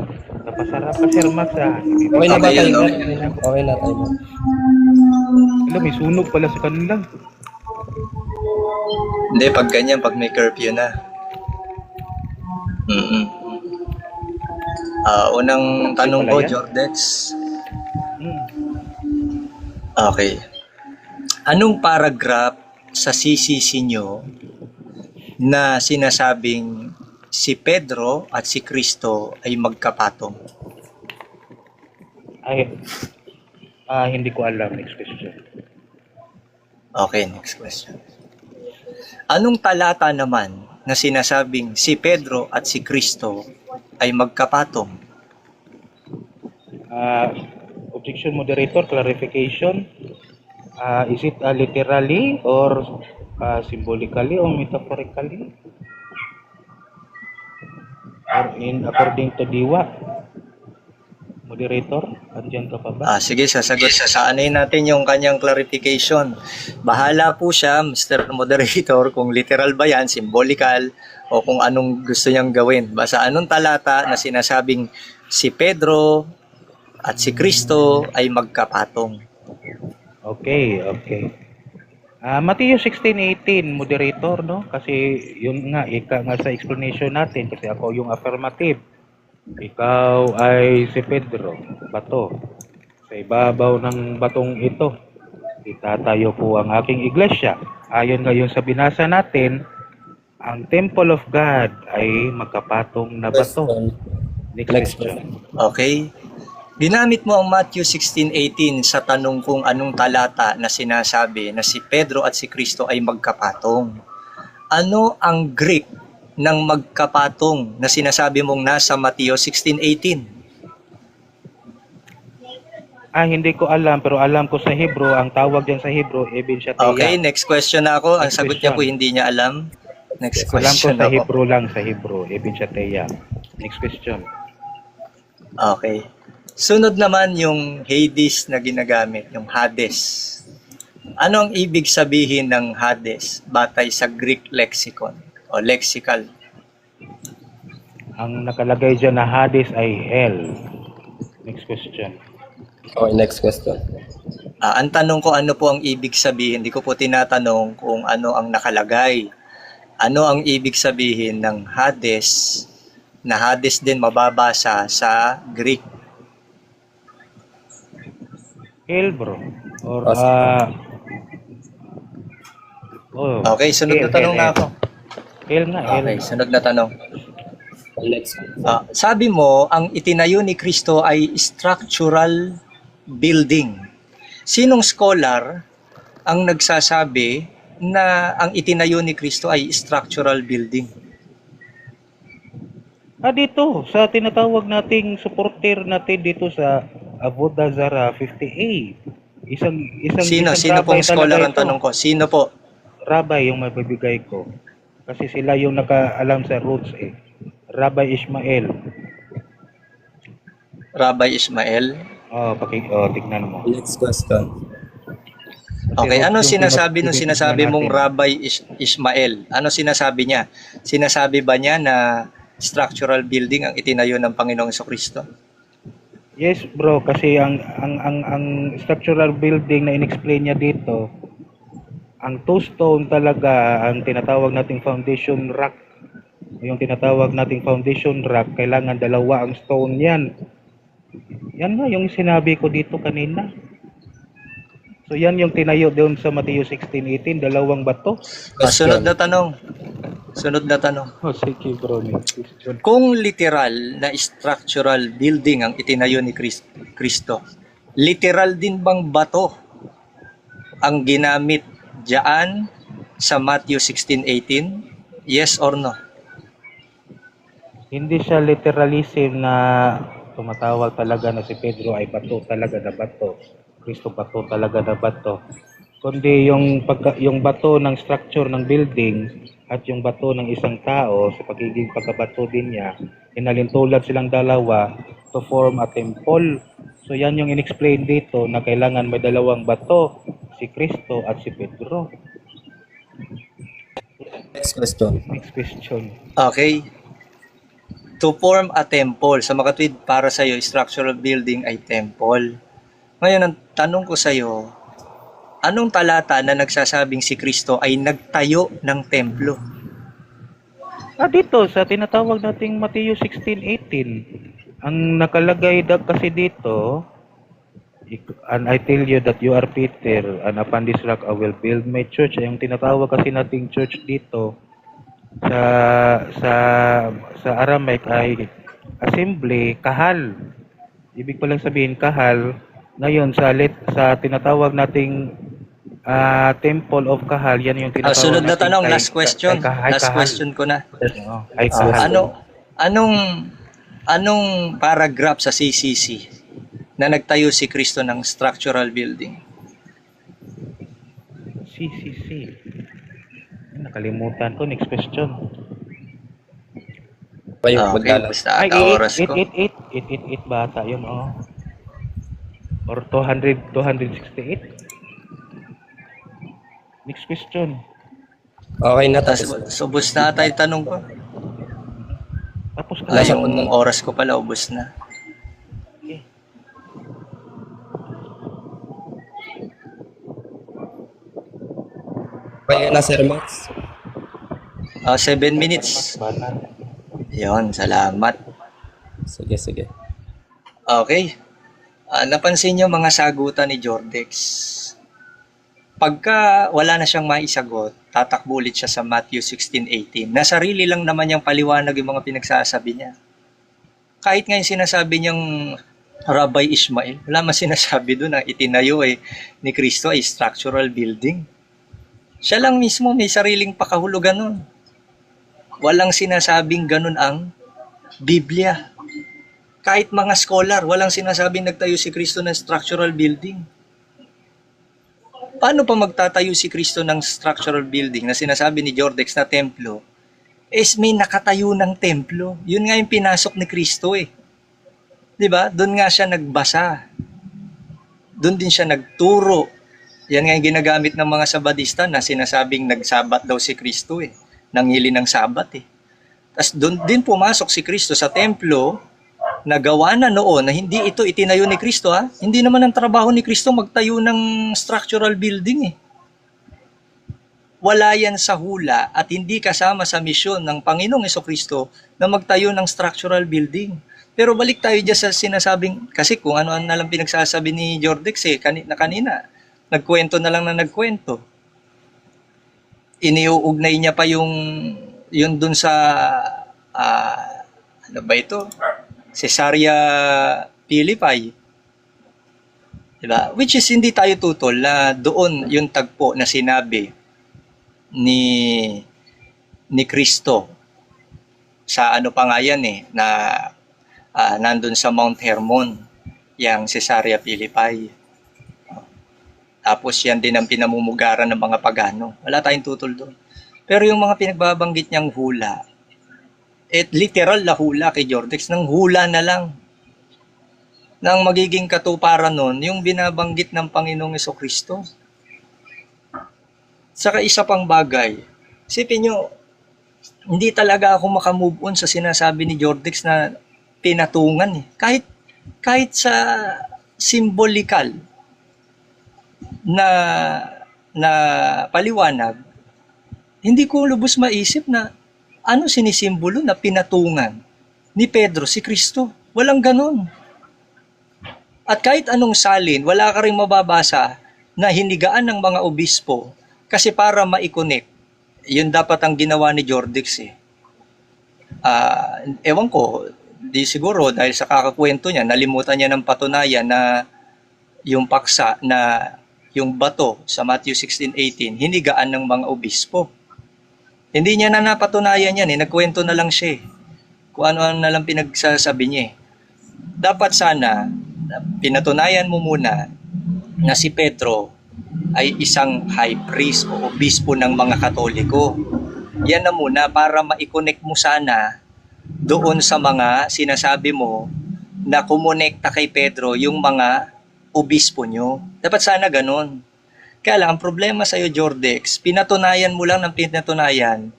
Napasarap pa Sir Max, ha? Okay na ba Okay yun, tayo? okay. Okay na tayo. Alam, may sunog pala sa kanila. Hindi, pag ganyan, pag may curfew na. Unang tanong ko, Wala yan? Jordex. Hmm. Okay. Anong paragraph sa CCC nyo na sinasabing si Pedro at si Kristo ay magkapatong? Hindi ko alam. Next question. Okay, next question. Anong talata naman na sinasabing si Pedro at si Kristo ay magkapatong? Objection, moderator, clarification. Is it literally or symbolically or metaphorically? Or according to Diwa? Moderator, andyan ka pa ba? Sige, sasagot. Saanin natin yung kanyang clarification. Bahala po siya, Mr. Moderator, kung literal ba yan, symbolical, o kung anong gusto niyang gawin. Basta anong talata na sinasabing si Pedro at si Kristo ay magkapatong. Okay. Matthew 16:18, moderator, no? Kasi yun nga, ika nga sa explanation natin, kasi ako yung affirmative. Ikaw ay si Pedro, bato. Sa ibabaw ng batong ito, itatayo po ang aking iglesia. Ayon ngayon sa binasa natin, ang temple of God ay magkapatong na bato. Next question. Okay? Ginamit mo ang Matthew 16:18 sa tanong kung anong talata na sinasabi na si Pedro at si Kristo ay magkapatong. Ano ang Greek ng magkapatong na sinasabi mong nasa Matthew 16:18? Hindi ko alam, pero alam ko sa Hebrew, ang tawag dyan sa Hebrew, Eben Shateya. Okay, next question na ako. Ang Next sagot niya po question. hindi niya alam. Next Alam ko question sa ako. Hebrew lang, sa Hebrew, Eben Shateya. Next question. Okay. Sunod naman yung Hades na ginagamit, yung Hades. Ano ang ibig sabihin ng Hades batay sa Greek lexicon o lexical? Ang nakalagay dyan na Hades ay hell. Next question. Okay, next question. Ang tanong ko ano po ang ibig sabihin, hindi ko po tinatanong kung ano ang nakalagay. Ano ang ibig sabihin ng Hades na Hades din mababasa sa Greek? Hell, bro. Or, Okay, sunod na tanong na ako. Hell nga, hell. Okay, sunod na tanong. Next. Sabi mo, ang itinayo ni Kristo ay structural building. Sinong scholar ang nagsasabi na ang itinayo ni Kristo ay structural building? Dito, sa tinatawag nating supporter natin dito sa Avodah Zarah 58. Isang Sino pong rabbi scholar talaga ang ito. tanong ko? Sino po? Rabbi yung mabibigay ko. Kasi sila yung nakaalam sa roots eh. Rabbi Ishmael. Rabbi Ismael? Tignan mo. Next question. Okay, ano sinasabi nung tinitingnan sinasabi mong natin. Rabbi Ismael? Ano sinasabi niya? Sinasabi ba niya na structural building ang itinayo ng Panginoong Jesucristo? Yes, bro, kasi ang structural building na inexplain niya dito, ang two stone talaga, ang tinatawag nating foundation rock. Yung tinatawag nating foundation rock, kailangan dalawa ang stone yan. Yan nga yung sinabi ko dito kanina. So yan yung tinayo doon sa Matthew 16:18, dalawang bato. Sunod na tanong. Sunod na tanong. Oh, sige bro, next question. Kung literal na structural building ang itinayo ni Kristo, literal din bang bato ang ginamit diyan sa Matthew 16:18? Yes or no? Hindi siya literalism na tumatawag talaga na si Pedro ay bato talaga na bato. Kristo bato talaga na bato. Kundi yung bato ng structure ng building at yung bato ng isang tao sa pagiging pagkabato din niya, inalintulad silang dalawa to form a temple. So yan yung in-explain dito na kailangan may dalawang bato, si Kristo at si Pedro. Next question. Next question. Okay. To form a temple. Sa makatwid, para sa iyo, structural building ay temple. Ngayon, ang tanong ko sa iyo, anong talata na nagsasabing si Kristo ay nagtayo ng templo? Dito sa tinatawag nating Matthew 16:18, ang nakalagay kasi dito, and I tell you that you are Peter, and upon this rock I will build my church. Yung tinatawag kasi nating church dito sa sa sa Aramaic ay assembly, kahal. Ibig pa lang sabihin kahal. Ngayon sa tinatawag nating Temple of Kahal, yan yung tinatawag Sunod na nating tanong, last question. Last kahal. question ko na. Ay kahal. Anong paragraph sa CCC na nagtayo si Kristo ng structural building? CCC. Nakalimutan ko. Next question. Kayo, Okay, magdala. basta ata oras ko. 888 bata yun, oh. Or 268. Next question. Okay na, Tapos, tapos. ubos na ata yung tanong ko. Tapos ka Ay, na. yung oras ko pala, ubos na. Okay. Okay na, Sir Max. 7 minutes. Bata. Yun, salamat. Sige, sige. Okay. Napansin nyo mga sagutan ni Jordex. Pagka wala na siyang maisagot, tatakbo ulit siya sa Matthew 16:18. Na sarili lang naman niyang paliwanag yung mga pinagsasabi niya. Kahit nga yung sinasabi niyang Rabbi Ishmael, wala man sinasabi doon na itinayo ni Kristo ay structural building. Siya lang mismo may sariling pakahulugan nun. Walang sinasabing ganun ang Biblia. Kahit mga scholar, walang sinasabing nagtayo si Kristo ng structural building. Paano pa magtatayo si Kristo ng structural building na sinasabi ni Jordex na templo? May nakatayo ng templo. Yun nga yung pinasok ni Kristo eh. 'Di ba? Doon nga siya nagbasa. Doon din siya nagturo. Yan nga yung ginagamit ng mga Sabadista na sinasabing nagsabat daw si Kristo eh. Nangili ng Sabat eh. Tapos doon din pumasok si Kristo sa templo na gawa na noon na hindi ito itinayo ni Kristo ha. Hindi naman ang trabaho ni Kristo magtayo ng structural building eh. Wala yan sa hula at hindi kasama sa misyon ng Panginoong Hesukristo na magtayo ng structural building. Pero balik tayo dyan sa sinasabing, kasi kung ano-ano na lang pinagsasabi ni Jordex kanina, nagkwento na lang na nagkwento. Iniuugnay niya pa yung dun sa, ano ba ito? Caesarea Philippi. Diba? Which is hindi tayo tutol na doon yung tagpo na sinabi ni Kristo sa ano pa nga yan na nandun sa Mount Hermon, yung Caesarea Philippi. Tapos yan din ang pinamumugaran ng mga pagano. Wala tayong tutol doon. Pero yung mga pinagbabanggit niyang hula, literal na hula kay Jordex, ng hula na lang. Nang magiging katuparan nun, yung binabanggit ng Panginoong Hesukristo. Saka isa pang bagay, isipin nyo, hindi talaga ako makamove on sa sinasabi ni Jordex na pinatungan eh. Kahit sa symbolikal na paliwanag, hindi ko lubos maisip na ano sinisimbolo na pinatungan ni Pedro si Kristo. Walang ganon. At kahit anong salin, wala ka rin mababasa na hinigaan ng mga obispo kasi para ma-connect Yun dapat ang ginawa ni Jordex eh. Ewan ko, di siguro dahil sa kakakwento niya, nalimutan niya ng patunayan na yung paksa na yung bato sa Matthew 16:18, hinigaan ng mga obispo. Hindi niya na napatunayan yan eh, nagkwento na lang siya eh. Kung ano-ano na lang pinagsasabi niya eh. Dapat sana, pinatunayan mo muna na si Pedro ay isang high priest o obispo ng mga Katoliko. Yan na muna para ma-connect mo sana doon sa mga sinasabi mo na kumonekta kay Pedro yung mga obispo nyo. Dapat sana ganun. Kaya lang, ang problema sa'yo, Jordex, pinatunayan mo lang ng pinatunayan,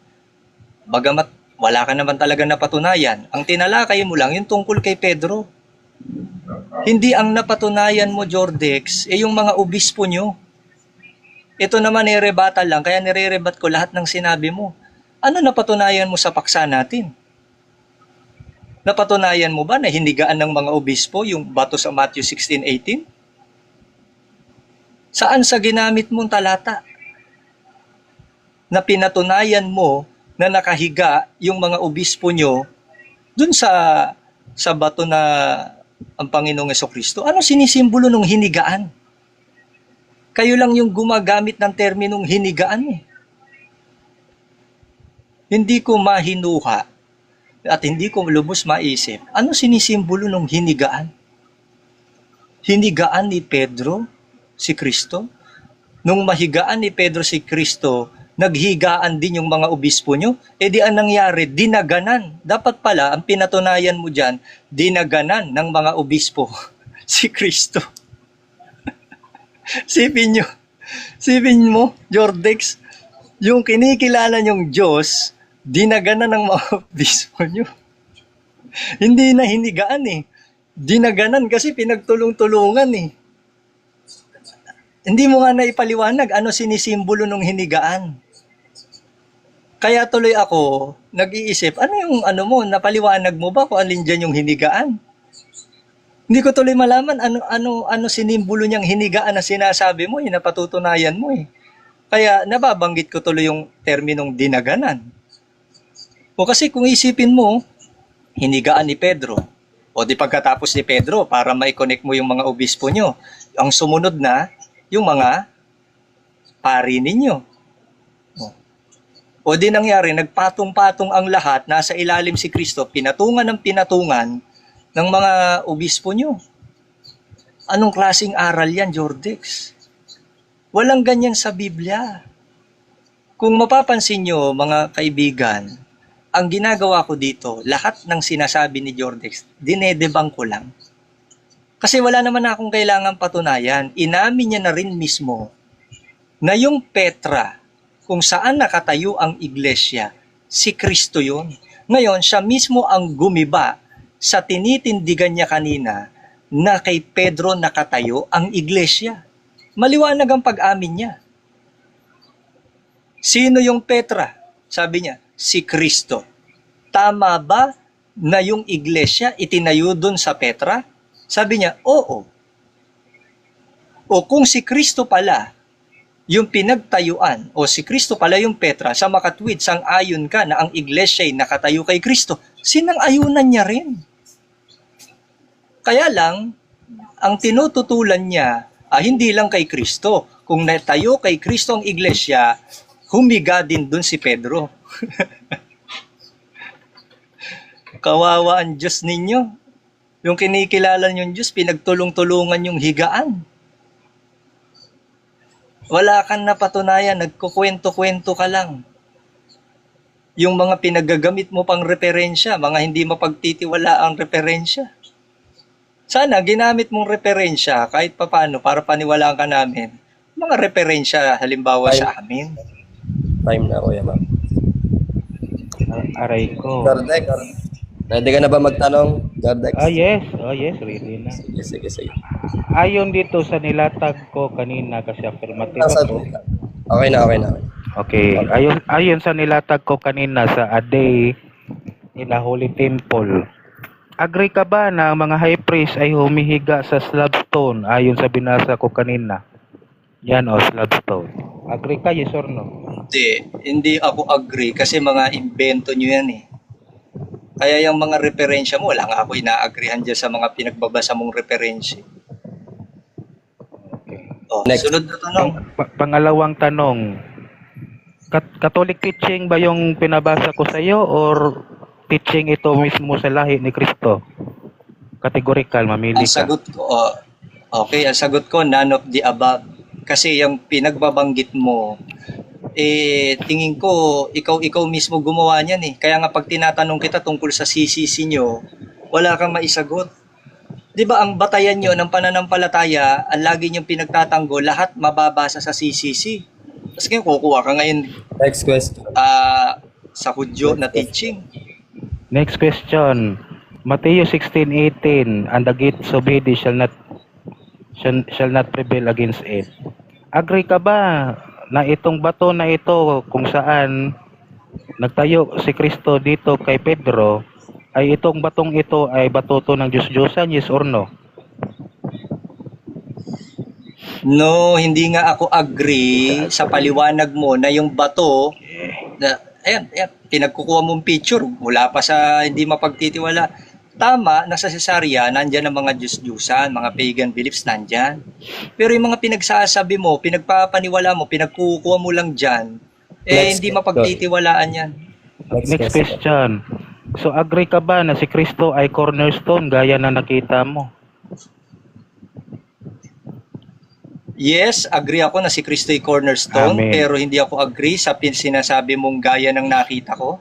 bagamat wala ka naman talaga napatunayan. Ang tinalakay mo lang yung tungkol kay Pedro. Hindi ang napatunayan mo, Jordex, yung mga obispo nyo. Ito naman rebuttal lang, kaya nire-rebat ko lahat ng sinabi mo. Ano napatunayan mo sa paksa natin? Napatunayan mo ba na hinigaan ng mga obispo yung bato sa Matthew 16:18? Saan sa ginamit mong talata? Na pinatunayan mo na nakahiga yung mga obispo nyo dun sa bato na ang Panginoong Jesucristo. Ano sinisimbolo ng hinigaan? Kayo lang yung gumagamit ng terminong hinigaan eh. Hindi ko mahinuha at hindi ko lubos maisip. Ano sinisimbolo ng hinigaan? Hinigaan ni Pedro si Kristo? Nung mahigaan ni Pedro si Kristo, naghigaan din yung mga obispo nyo? E di ang nangyari, dinaganan. Dapat pala, ang pinatunayan mo dyan, dinaganan ng mga obispo si Kristo. Sipin mo, Jordex, yung kinikilala nyong Diyos, dinaganan ng mga obispo nyo. Hindi na hinigaan eh. Dinaganan kasi pinagtulong-tulungan eh. Hindi mo nga naipaliwanag ano sinisimbolo ng hinigaan. Kaya tuloy ako nag-iisip, ano yung napaliwanag mo ba kung alin dyan yung hinigaan? Hindi ko tuloy malaman ano sinimbolo niyang hinigaan na sinasabi mo, napatutunayan mo eh. Kaya nababanggit ko tuloy yung terminong dinaganan. O kasi kung isipin mo, hinigaan ni Pedro, o di pagkatapos ni Pedro, para ma-connect mo yung mga obispo nyo, ang sumunod na, yung mga pari ninyo. O di nangyari, nagpatong-patong ang lahat, nasa ilalim si Kristo, pinatungan ng pinatungan ng mga obispo nyo. Anong klaseng aral yan, Jordex? Walang ganyan sa Biblia. Kung mapapansin nyo, mga kaibigan, ang ginagawa ko dito, lahat ng sinasabi ni Jordex, dinedebang ko lang. Kasi wala naman akong kailangang patunayan. Inamin niya na rin mismo na yung Petra, kung saan nakatayo ang iglesia, si Kristo yun. Ngayon, siya mismo ang gumiba sa tinitindigan niya kanina na kay Pedro nakatayo ang iglesia. Maliwanag ang pag-amin niya. Sino yung Petra? Sabi niya, si Kristo. Tama ba na yung iglesia itinayo dun sa Petra? Sabi niya, oo. O kung si Kristo pala yung pinagtayuan, o si Kristo pala yung Petra, sa makatwid, sang-ayon ka na ang iglesia ay nakatayo kay Kristo, sinang-ayunan niya rin. Kaya lang, ang tinututulan niya, hindi lang kay Kristo. Kung natayo kay Kristo ang iglesia, humiga din dun si Pedro. Kawawa ang Diyos ninyo. Yung kinikilala niyong Diyos, pinagtulong-tulungan yung higaan. Wala kang napatunayan, nagkukwento-kwento ka lang. Yung mga pinagagamit mo pang referensya, mga hindi mapagtitiwala ang referensya. Sana ginamit mong referensya kahit papaano para paniwalaan ka namin. Mga referensya halimbawa sa amin. Time na, Kuya Mac. Aray ko. Jordex, ready ka na ba magtanong, Jordex? Yes. Oh, yes, ready na. Sige. Ayon dito sa nilatag ko kanina kasi affirmative Nasa, ako. okay na. Okay, ayon sa nilatag ko kanina sa a day in a holy temple. Agree ka ba na ang mga high priest ay humihiga sa slabstone ayon sa binasa ko kanina? Yan slabstone. Agree ka, yes or no? Hindi ako agree kasi mga invento nyo yan eh. Kaya yung mga referensya mo, wala nga ako ina-agreehan dyan sa mga pinagbabasa mong referensya. Okay. Oh, Next. sunod na tanong. Pangalawang tanong. Catholic teaching ba yung pinabasa ko sa iyo or teaching ito mismo sa lahi ni Kristo? Categorical, mamili Ang ka. sagot ko, okay, ang sagot ko, none of the above. Kasi yung pinagbabanggit mo, tingin ko, ikaw mismo gumawa niyan eh. Kaya nga pag tinatanong kita tungkol sa CCC nyo, wala kang maisagot. Di ba ang batayan nyo ng pananampalataya, ang lagi nyo pinagtatanggol, lahat mababasa sa CCC. Tapos ngayon, kukuha ka ngayon Next question. sa Hudyo na teaching. Next question. Matthew 16:18, and the gates of Hades shall not prevail against it. Agree ka ba na itong bato na ito kung saan nagtayo si Kristo dito kay Pedro, ay itong batong ito ay bato to ng Diyos-Diyosan, yes or no? No, hindi nga ako agree sa paliwanag mo na yung bato, na, ayan, pinagkukuha mong picture, wala pa sa hindi mapagtitiwala. Tama, nasa Cesarea, nandyan ang mga Diyos-Diyusan, mga pagan beliefs, nandyan. Pero yung mga pinagsasabi mo, pinagpapaniwala mo, pinagkukuha mo lang dyan, Next hindi question. mapagtitiwalaan yan. Next question. So agree ka ba na si Kristo ay cornerstone gaya na nakita mo? Yes, agree ako na si Kristo ay cornerstone, Amen. pero hindi ako agree sa sinasabi mong gaya ng nakita ko.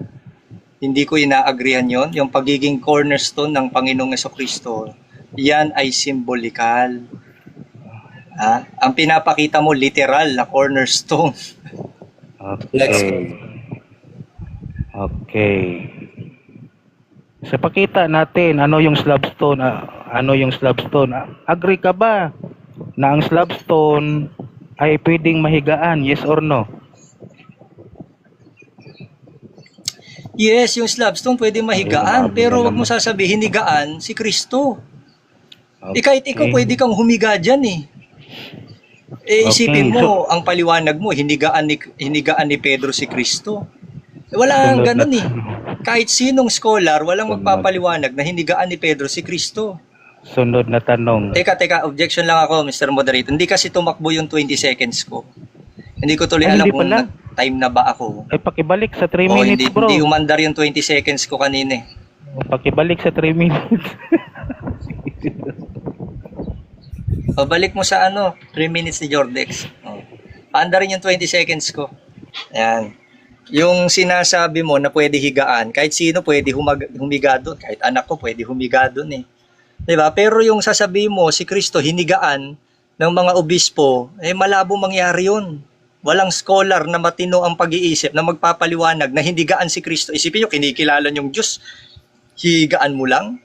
Hindi ko ina-agreehan yon. Yung pagiging cornerstone ng Panginoong Jesucristo, yan ay symbolikal. Ang pinapakita mo, literal na cornerstone. Next. Okay. Okay. Sa pakita natin, ano yung slabstone? Ano yung slabstone? Agree ka ba na ang slabstone ay pwedeng mahigaan? Yes or no? Yes, yung slabstone pwede mahigaan, pero wag mo sasabihin higaan si Kristo. Kahit ikaw pwede kang humiga dyan eh. Isipin mo, ang paliwanag mo, hinigaan ni Pedro si Kristo. Wala Sunod ganun na eh. Kahit sinong scholar, walang magpapaliwanag na hinigaan ni Pedro si Kristo. Sunod na tanong. Teka, objection lang ako, Mr. Moderator. Hindi kasi tumakbo yung 20 seconds ko. Hindi ko tuloy Ay, alam hindi kung pala. time na ba ako. Ay, pakibalik sa 3 O minutes, bro. hindi umandar yung 20 seconds ko kanina eh. Pakibalik sa 3 minutes. O balik mo sa 3 minutes ni Jordex. Paandarin yung 20 seconds ko. Ayan. Yung sinasabi mo na pwede higaan, kahit sino pwede humiga doon. Kahit anak ko pwede humiga doon eh. Diba? Pero yung sasabihin mo, si Kristo hinigaan ng mga obispo, malabo mangyari yun. Walang scholar na matino ang pag-iisip na magpapaliwanag na hinigaan si Kristo. Isipin nyo, kinikilala yung Diyos, higaan mo lang?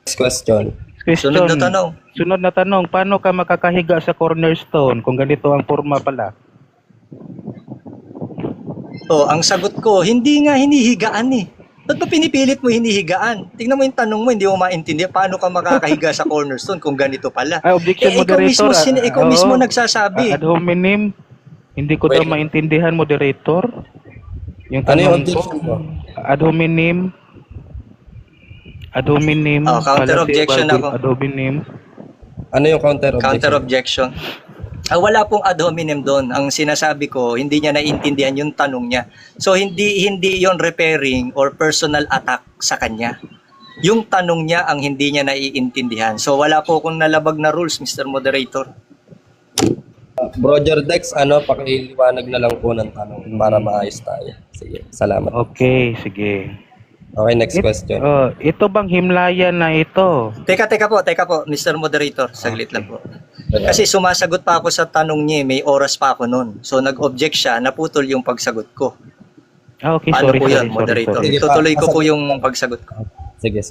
Next question. Question. Sunod na tanong. Paano ka makakahiga sa cornerstone kung ganito ang forma pala? Ang sagot ko, hindi nga hinihigaan eh. Ba't ba pinipilit mo hinihigaan? Tingnan mo yung tanong mo, hindi mo maintindihan. Paano ka makakahiga sa cornerstone kung ganito pala? Objection, ikaw moderator. ikaw mismo nagsasabi. Ad hominem. Hindi ko daw maintindihan, moderator. Yung Ano yung tanong ko, objection mo? ad hominem. Ad hominem. Counter objection ako. Ad hominem. Ano yung counter objection? Counter objection. Wala pong ad hominem doon. Ang sinasabi ko, hindi niya naiintindihan yung tanong niya. So hindi yon referring or personal attack sa kanya. Yung tanong niya ang hindi niya naiintindihan. So wala po akong nalabag na rules, Mr. Moderator. Bro Jordex, pakiliwanag na lang po ng tanong para maayos tayo. Sige, salamat. Okay, sige. Okay, next question. Ito bang himlayan na ito? Teka po, Mr. Moderator. Saglit lang po. Kasi sumasagot pa ako sa tanong niya, may oras pa ako noon. So nag-object siya, naputol yung pagsagot ko. Okay, Paano sorry, po sorry, yun, Moderator? Sige, Tutuloy ko po pasagot. yung pagsagot ko. Sige.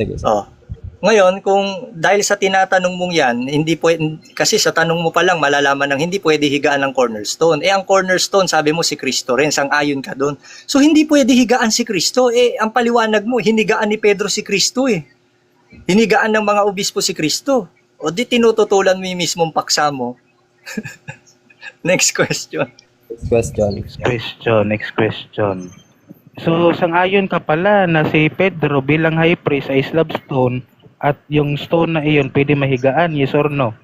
Ngayon, kung dahil sa tinatanong mong yan, hindi pwede, kasi sa tanong mo pa lang malalaman ng hindi pwede higaan ng cornerstone. Ang cornerstone, sabi mo si Kristo rin, sang-ayon ka doon. So hindi pwede higaan si Kristo. Ang paliwanag mo, hinigaan ni Pedro si Kristo eh. Hinigaan ng mga obispo si Kristo. O di tinututulan mo yung mismong paksa mo. Next question. Next question. Next question. So, sang-ayon ka pala na si Pedro bilang high priest ay slab stone at yung stone na iyon pwede mahigaan, yes or no?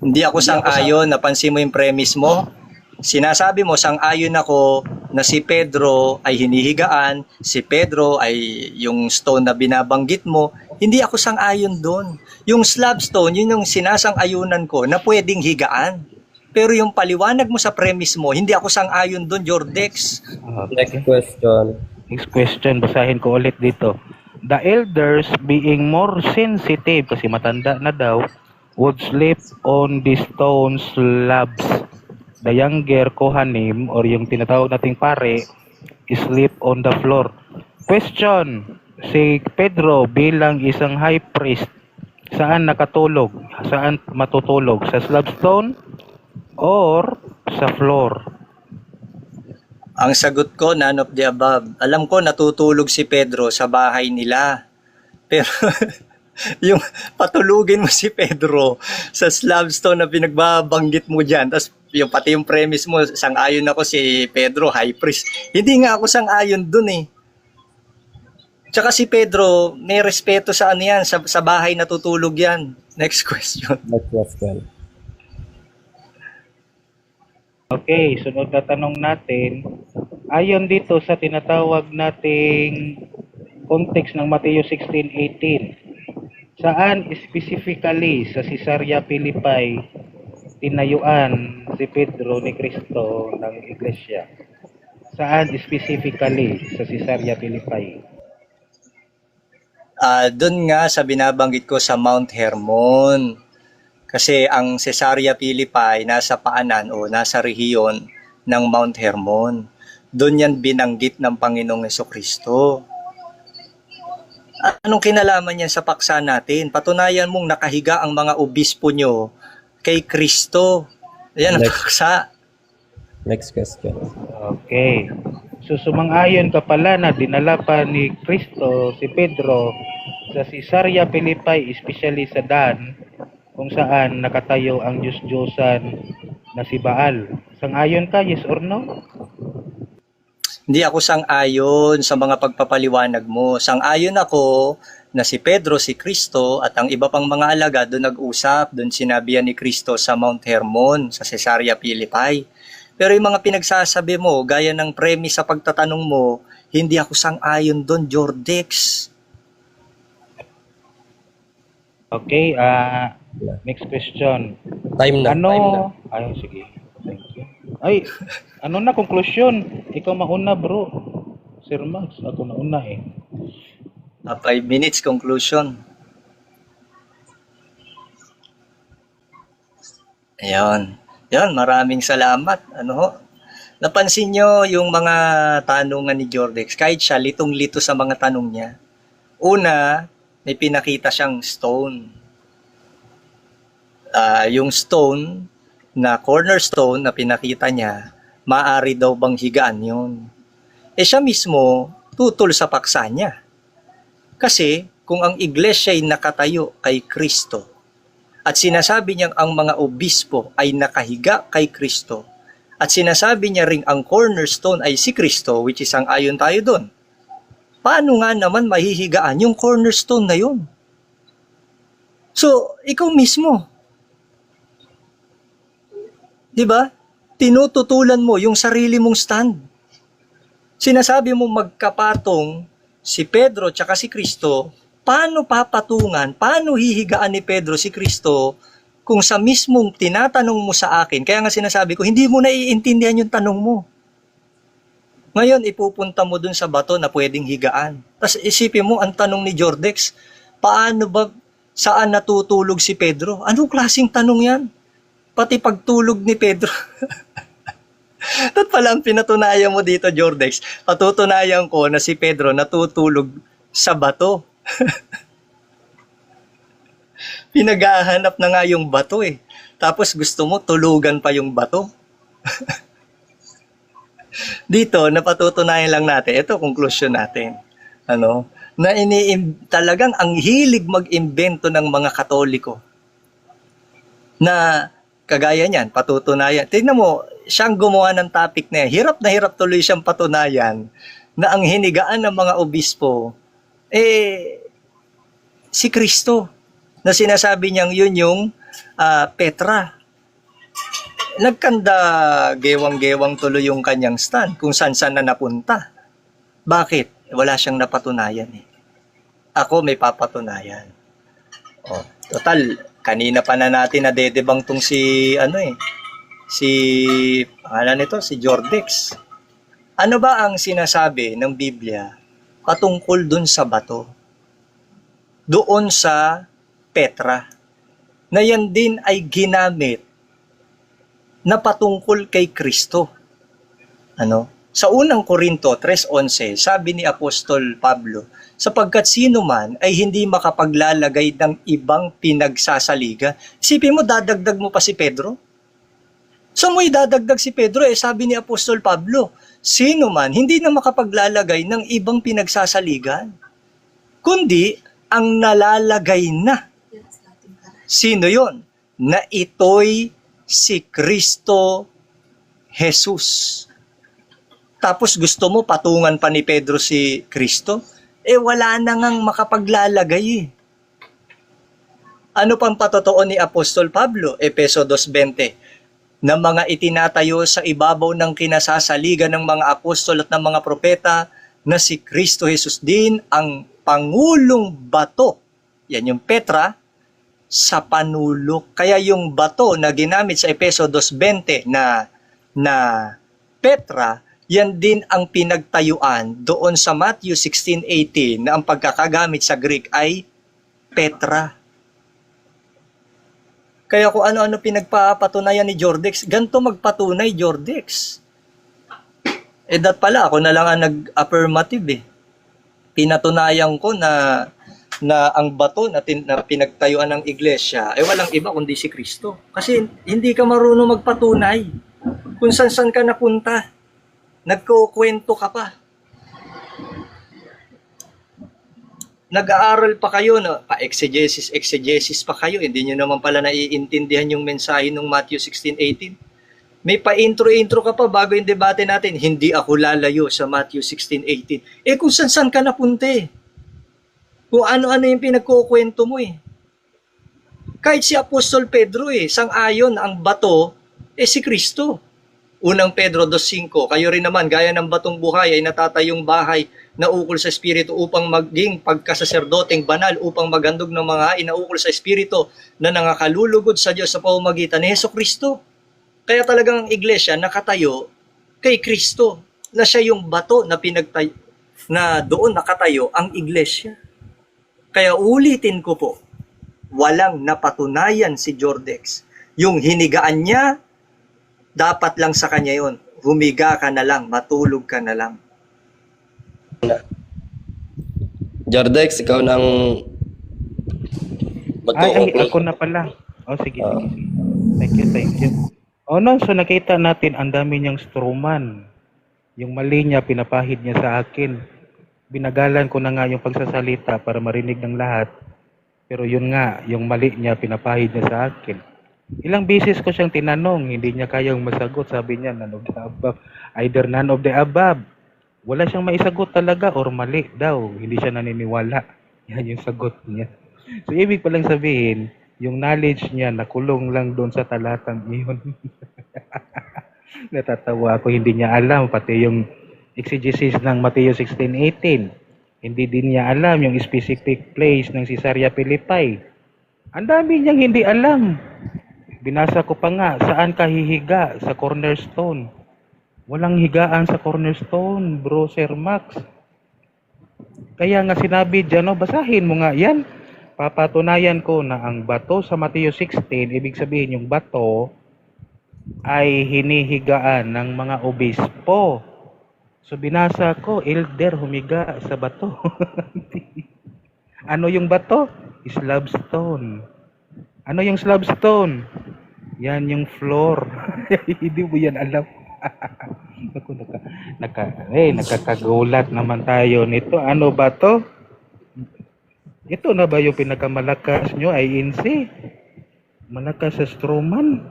Hindi ako sang-ayon, napansin mo yung premise mo? Sinasabi mo, sang-ayon ako na si Pedro ay hinihigaan, si Pedro ay yung stone na binabanggit mo. Hindi ako sang-ayon doon. Yung slab stone, yun yung sinasang-ayunan ko na pwedeng higaan. Pero yung paliwanag mo sa premise mo, hindi ako sang-ayon doon, Jordex. Next Okay. question. Next question, basahin ko ulit dito. The elders being more sensitive, kasi matanda na daw, would sleep on the stone slabs. The younger Kohanim, or yung tinatawag nating pare, sleep on the floor. Question, si Pedro bilang isang high priest, saan nakatulog? Saan matutulog? Sa slab stone or sa floor? Ang sagot ko, none of the above. Alam ko natutulog si Pedro sa bahay nila. Pero yung patulugin mo si Pedro sa slabstone na pinagbabanggit mo dyan, tapos yung pati yung premise mo, sang-ayon ako si Pedro, high priest. Hindi nga ako sang-ayon dun eh. Tsaka si Pedro, may respeto sa ano yan, sa bahay natutulog yan. Next question. Next question. Okay, sunod na tanong natin. Ayon dito sa tinatawag nating context ng Mateo 16:18, saan specifically sa Caesarea Philippi tinayuan si Pedro ni Cristo ng iglesia? Saan specifically sa Caesarea Philippi? Doon nga sa binabanggit ko sa Mount Hermon. Kasi ang Caesarea Philippi nasa paanan o nasa rehiyon ng Mount Hermon. Doon yan binanggit ng Panginoong Jesucristo. Anong kinalaman yan sa paksa natin? Patunayan mong nakahiga ang mga obispo nyo kay Kristo. Yan ang Next. paksa. Next question. Okay. So sumang-ayon ka pala na dinala pa ni Cristo si Pedro sa Caesarea Philippi, especially sa Dan, kung saan nakatayo ang Diyos-Diyosan na si Baal. Sang-ayon ka, yes or no? Hindi ako sang-ayon sa mga pagpapaliwanag mo. Sang-ayon ako na si Pedro, si Kristo at ang iba pang mga alagad doon nag-usap, doon sinabihan ni Kristo sa Mount Hermon, sa Caesarea Philippi. Pero yung mga pinagsasabi mo, gaya ng premise sa pagtatanong mo, hindi ako sang-ayon doon, Jordex. Okay, next question. Time na. Ano? Time na. Ay, sige. Thank you. Ay, ano na conclusion? Ikaw mauna, bro. Sir Max, ako nauna eh. 5 minutes conclusion. Ayan. Yan, maraming salamat. Ano ho? Napansin nyo yung mga tanungan ni Jordex. Kahit siya, litong-lito sa mga tanong niya. Una, may pinakita siyang stone. Yung stone na cornerstone na pinakita niya, maaari daw bang higaan yun? Siya mismo, tutol sa paksa niya. Kasi, kung ang iglesia ay nakatayo kay Kristo, at sinasabi niyang ang mga obispo ay nakahiga kay Kristo, at sinasabi niya ring ang cornerstone ay si Kristo, which is ang ayon tayo doon, paano nga naman mahihigaan yung cornerstone na yun? So, ikaw mismo, di ba? Tinututulan mo yung sarili mong stand. Sinasabi mo magkapatong si Pedro tsaka si Kristo, paano papatungan, paano hihigaan ni Pedro si Kristo kung sa mismong tinatanong mo sa akin, kaya nga sinasabi ko, hindi mo naiintindihan yung tanong mo. Ngayon, ipupunta mo dun sa bato na pwedeng higaan. Tapos isipin mo, ang tanong ni Jordex, paano ba, saan natutulog si Pedro? Anong klaseng tanong yan? Pati pagtulog ni Pedro. At pala ang pinatunayan mo dito, Jordex, patutunayan ko na si Pedro natutulog sa bato. Pinaghahanap na nga yung bato eh. Tapos gusto mo tulugan pa yung bato. Dito, napatutunayan lang natin, ito conclusion natin. Ano? Na talagang ang hilig mag-imbento ng mga Katoliko. Na kagaya niyan, patutunayan. Tingnan mo, siyang gumawa ng topic na yan. Hirap na hirap tuloy siyang patunayan na ang hinigaan ng mga obispo, si Kristo. Na sinasabi niyang yun yung Petra. Nagkanda gewang-gewang tuloy yung kanyang stand kung saan na napunta. Bakit? Wala siyang napatunayan eh. Ako may papatunayan. Oh, total, kanina pa na natin nadedebang tong pangalan nito, si Jordex. Ano ba ang sinasabi ng Biblia patungkol dun sa bato? Doon sa Petra. Na yan din ay ginamit na patungkol kay Kristo. Sa unang Korinto 3:11, sabi ni Apostol Pablo, sapagkat sino man ay hindi makapaglalagay ng ibang pinagsasaliga. Isipin mo, dadagdag mo pa si Pedro? So mo idadagdag si Pedro, sabi ni Apostol Pablo, sino man hindi na makapaglalagay ng ibang pinagsasaligan, kundi ang nalalagay na. Sino yon? Na ito'y si Kristo Jesus. Tapos gusto mo patungan pa ni Pedro si Kristo? Wala na ngang makapaglalagay eh. Ano pang patotoo ni Apostol Pablo? Efeso 2:20, na mga itinatayo sa ibabaw ng kinasasaligan ng mga apostol at ng mga propeta, na si Kristo Jesus din ang pangulong bato. Yan yung Petra, sa panulok. Kaya yung bato na ginamit sa Efeso 2:20 na Petra, yan din ang pinagtayuan doon sa Matthew 16:18 na ang pagkakagamit sa Greek ay Petra. Kaya kung ano-ano pinagpapatunayan ni Jordex, ganito magpatunay Jordex. Dat pala, ako na lang ang nag-affirmative eh. Pinatunayan ko na ang bato na pinagtayuan ng iglesia ay walang iba kundi si Kristo. Kasi hindi ka marunong magpatunay. Kung saan ka napunta, nagkukwento ka pa. Nag-aaral pa kayo, pa-exegesis pa kayo, hindi nyo naman pala naiintindihan yung mensahe ng Matthew 16:18. May pa-intro ka pa bago yung debate natin, hindi ako lalayo sa Matthew 16:18. Kung saan ka napunta eh. Kung ano-ano yung pinagkukwento mo eh. Kahit si Apostol Pedro sang-ayon ang bato, si Kristo. Unang Pedro 2:5, kayo rin naman, gaya ng batong buhay ay natatayong bahay na ukol sa Espiritu upang maging pagkasaserdoteng banal, upang maghandog ng mga inaukol sa Espiritu na nangakalulugod sa Diyos sa pamamagitan ni Hesukristo. Kaya talagang ang iglesia nakatayo kay Kristo, na siya yung bato na pinagtayo, na doon nakatayo ang iglesia. Kaya ulitin ko po, walang napatunayan si Jordex. Yung hinigaan niya, dapat lang sa kanya yon. Humiga ka na lang, matulog ka na lang. Jordex, ikaw nang Ay, ako na pala. Sige. Thank you. So nakita natin ang dami niyang strawman. Yung mali niya, pinapahid niya sa akin. Binagalan ko na nga yung pagsasalita para marinig ng lahat. Pero yun nga, yung mali niya, pinapahid niya sa akin. Ilang beses ko siyang tinanong, hindi niya kayang masagot. Sabi niya, none of the above. Either none of the above. Wala siyang maisagot talaga or mali daw. Hindi siya naniniwala. Yan yung sagot niya. So, ibig palang sabihin, yung knowledge niya nakulong lang doon sa talatang iyon. Natatawa ako, hindi niya alam. Pati yung exegesis ng Matthew 16:18. Hindi din niya alam yung specific place ng Caesarea Philippi. Ang dami niyang hindi alam. Binasa ko pa nga, saan ka hihiga? Sa cornerstone. Walang higaan sa cornerstone, bro, Sir Max. Kaya nga sinabi dyan, basahin mo nga yan. Papatunayan ko na ang bato sa Matthew 16, ibig sabihin yung bato ay hinihigaan ng mga obispo. So binasa ko, elder humiga sa bato. Ano yung bato? Slabstone. Ano yung slabstone? Yan yung floor. Hindi mo yan alam. Nakakagulat naman tayo nito. Ano ba to? Ito na ba yung pinakamalakas nyo, INC? Malakas sa strawman?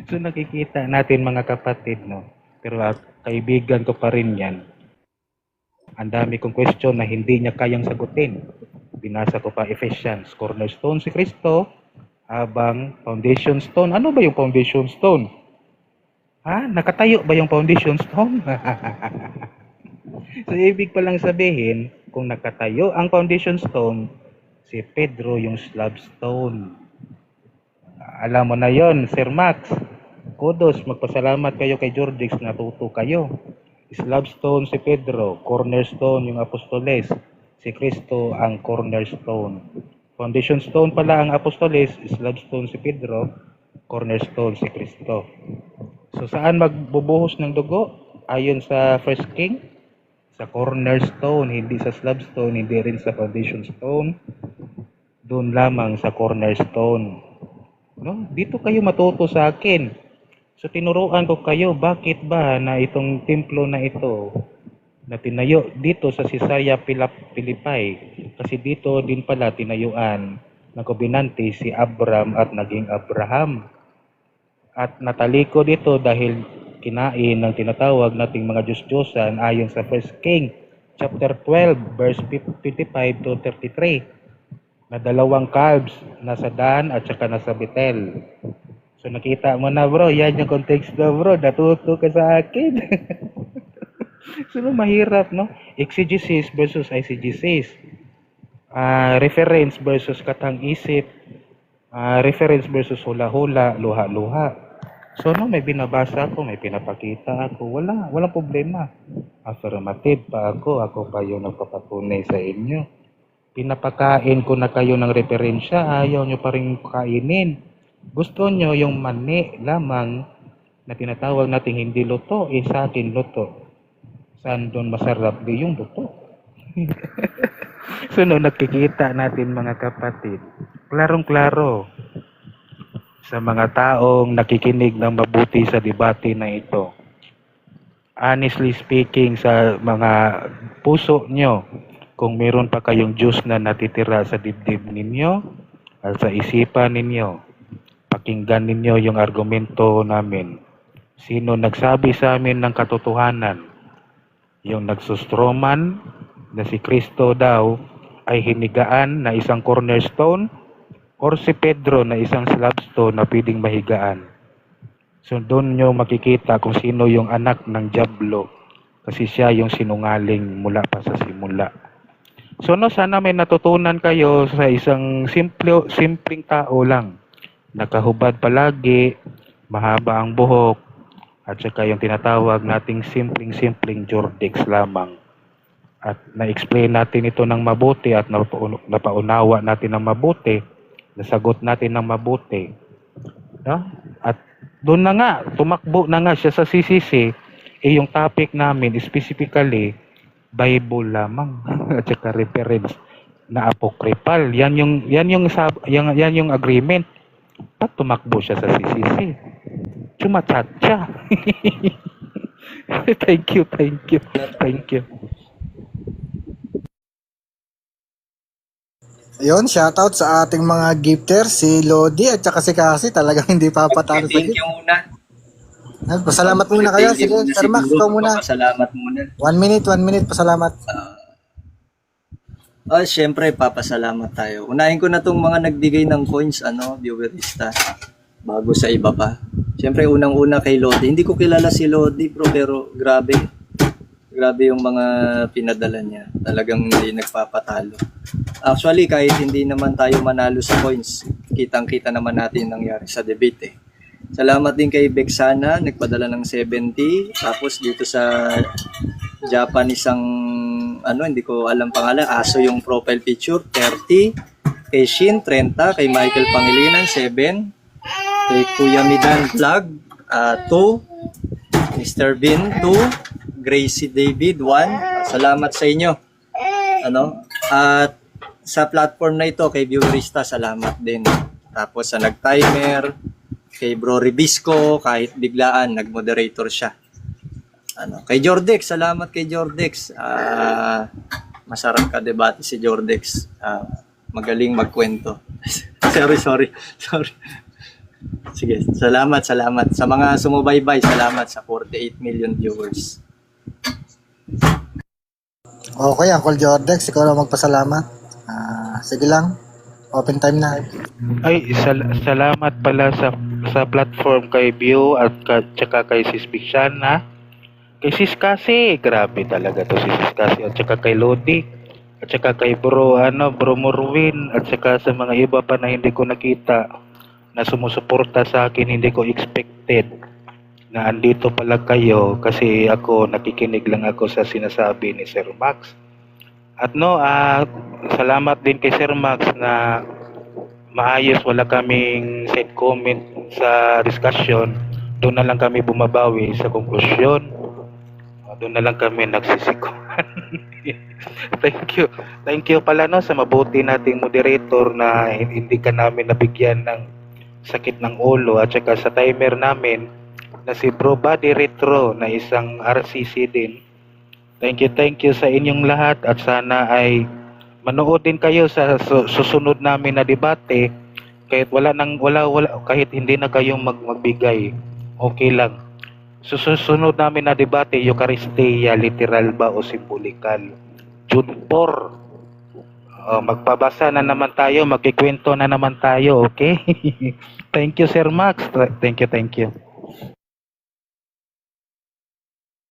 So nakikita natin mga kapatid, no? Pero kaibigan ko pa rin yan. Ang dami kong question na hindi niya kayang sagutin. Binasa ko pa Ephesians, cornerstone si Kristo, habang foundation stone. Ano ba yung foundation stone? Ha? Nakatayo ba yung foundation stone? So, ibig palang sabihin, kung nakatayo ang foundation stone, si Pedro yung slab stone. Alam mo na yon, Sir Max. Kudos, magpasalamat kayo kay Jordix, natuto kayo. Slab stone si Pedro, cornerstone yung apostoles. Si Kristo ang cornerstone. Foundation stone pala ang apostoles, slab stone si Pedro, cornerstone si Kristo. So saan magbubuhos ng dugo? Ayon sa First King, sa cornerstone, hindi sa slab stone, hindi rin sa foundation stone. Doon lamang sa cornerstone. No? Dito kayo matuto sa akin. So tinuruan ko kayo, bakit ba na itong templo na ito na tinayo dito sa Caesarea Philippi, kasi dito din pala tinayuan ng kobenante si Abram at naging Abraham. At nataliko dito dahil kinain ng tinatawag nating mga Diyos-Diyosan ayon sa 1 King chapter 12 verse 55 to 33 na dalawang calves nasa Dan at saka nasa Bethel. So nakita mo na bro, yan yung context na bro, natuto ka sa akin. So mahirap no? Exegesis versus eisegesis. Reference versus katang-isip. Reference versus hula-hula, luha-luha. So no, may binabasa ako, may pinapakita ako, walang problema. Affirmative pa ako pa yung nagpapatunay sa inyo. Pinapakain ko na kayo ng referensya, ayaw nyo pa rin kainin. Gusto nyo yung mani lamang na tinatawag nating hindi luto, sa akin luto. Saan doon masarap di yung luto? So no, nakikita natin mga kapatid, klarong-klaro sa mga taong nakikinig ng mabuti sa debate na ito. Honestly speaking, sa mga puso nyo, kung meron pa kayong Diyos na natitira sa dibdib ninyo at sa isipan ninyo, pakinggan ninyo yung argumento namin. Sino nagsabi sa amin ng katotohanan? Yung nagsustroman na si Kristo daw ay hinigaan na isang cornerstone, or si Pedro na isang slabstone na pwedeng mahigaan. So doon nyo makikita kung sino yung anak ng Diablo, kasi siya yung sinungaling mula pa sa simula. So no, sana may natutunan kayo sa isang simpleng tao lang. Nakahubad palagi, mahaba ang buhok, at saka yung tinatawag nating simpleng Jordix lamang. At na-explain natin ito ng mabuti at napaunawa natin ng mabuti, nasagot natin ng mabuti. No? At doon na nga, tumakbo na nga siya sa CCC, yung topic namin specifically, Bible lamang at saka reference na apocryphal. Yan yung agreement. At tumakbo siya sa CCC. Chumatat siya. Thank you. Ayun, shoutout sa ating mga gifters, si Lodi at saka si Cassie, talagang hindi papatalo sa Thank gift. you muna. Pasalamat muna kayo. Thank you Sige, muna Sir Max, siguro. ikaw muna. Papasalamat muna. 1 minute, pasalamat. Syempre, papasalamat tayo. Unahin ko na tong mga nagbigay ng coins, viewerista, bago sa iba pa. Syempre, unang-una kay Lodi. Hindi ko kilala si Lodi, pero grabe. Grabe yung mga pinadala niya. Talagang hindi nagpapatalo. Actually, kahit hindi naman tayo manalo sa coins, kitang-kita naman natin nangyari sa debate. Salamat din kay Bexana, nagpadala ng 70. Tapos dito sa Japan, isang, hindi ko alam pangalan, aso yung profile picture, 30. Kay Shin, 30. Kay Michael Pangilinan, 7. Kay Kuya Midan Vlog, 2. Mr. Bin, 2. Gracie David, 1. Salamat sa inyo. At sa platform na ito, kay Viewerista, salamat din. Tapos sa nag-timer, kay Bro Ribisco, kahit biglaan, nag-moderator siya. Kay Jordex, salamat kay Jordex. Masarap ka debate si Jordex. Magaling magkwento. sorry. Sige, salamat. Sa mga sumubaybay, salamat sa 48 million viewers. Okay, Uncle Jordex, ikaw lang magpasalamat. Sige lang, open time na. Ay, salamat pala sa platform kay View at tsaka kay Sis Bixana. Kay Sis Kasi, grabe talaga to si Sis Kasi at tsaka kay Lodi at tsaka kay Bro Morwin at tsaka sa mga iba pa na hindi ko nakita na sumusuporta sa akin, hindi ko expected na andito pala kayo kasi ako nakikinig lang ako sa sinasabi ni Sir Max. At salamat din kay Sir Max na maayos, wala kaming set comment sa discussion. Doon na lang kami bumabawi sa konklusyon. Doon na lang kami nagsisikuhan. Thank you pala sa mabuti nating moderator na hindi ka namin nabigyan ng sakit ng ulo at saka sa timer namin na si Bro Buddy Retro na isang RCC din. Thank you sa inyong lahat at sana ay manood din kayo sa susunod namin na debate kahit wala kahit hindi na kayong magbigay. Okay lang. Susunod namin na debate, Eucharistia, literal ba o simbolikal? June 4. Magpabasa na naman tayo, magkikwento na naman tayo, okay? Thank you, Sir Max. Thank you.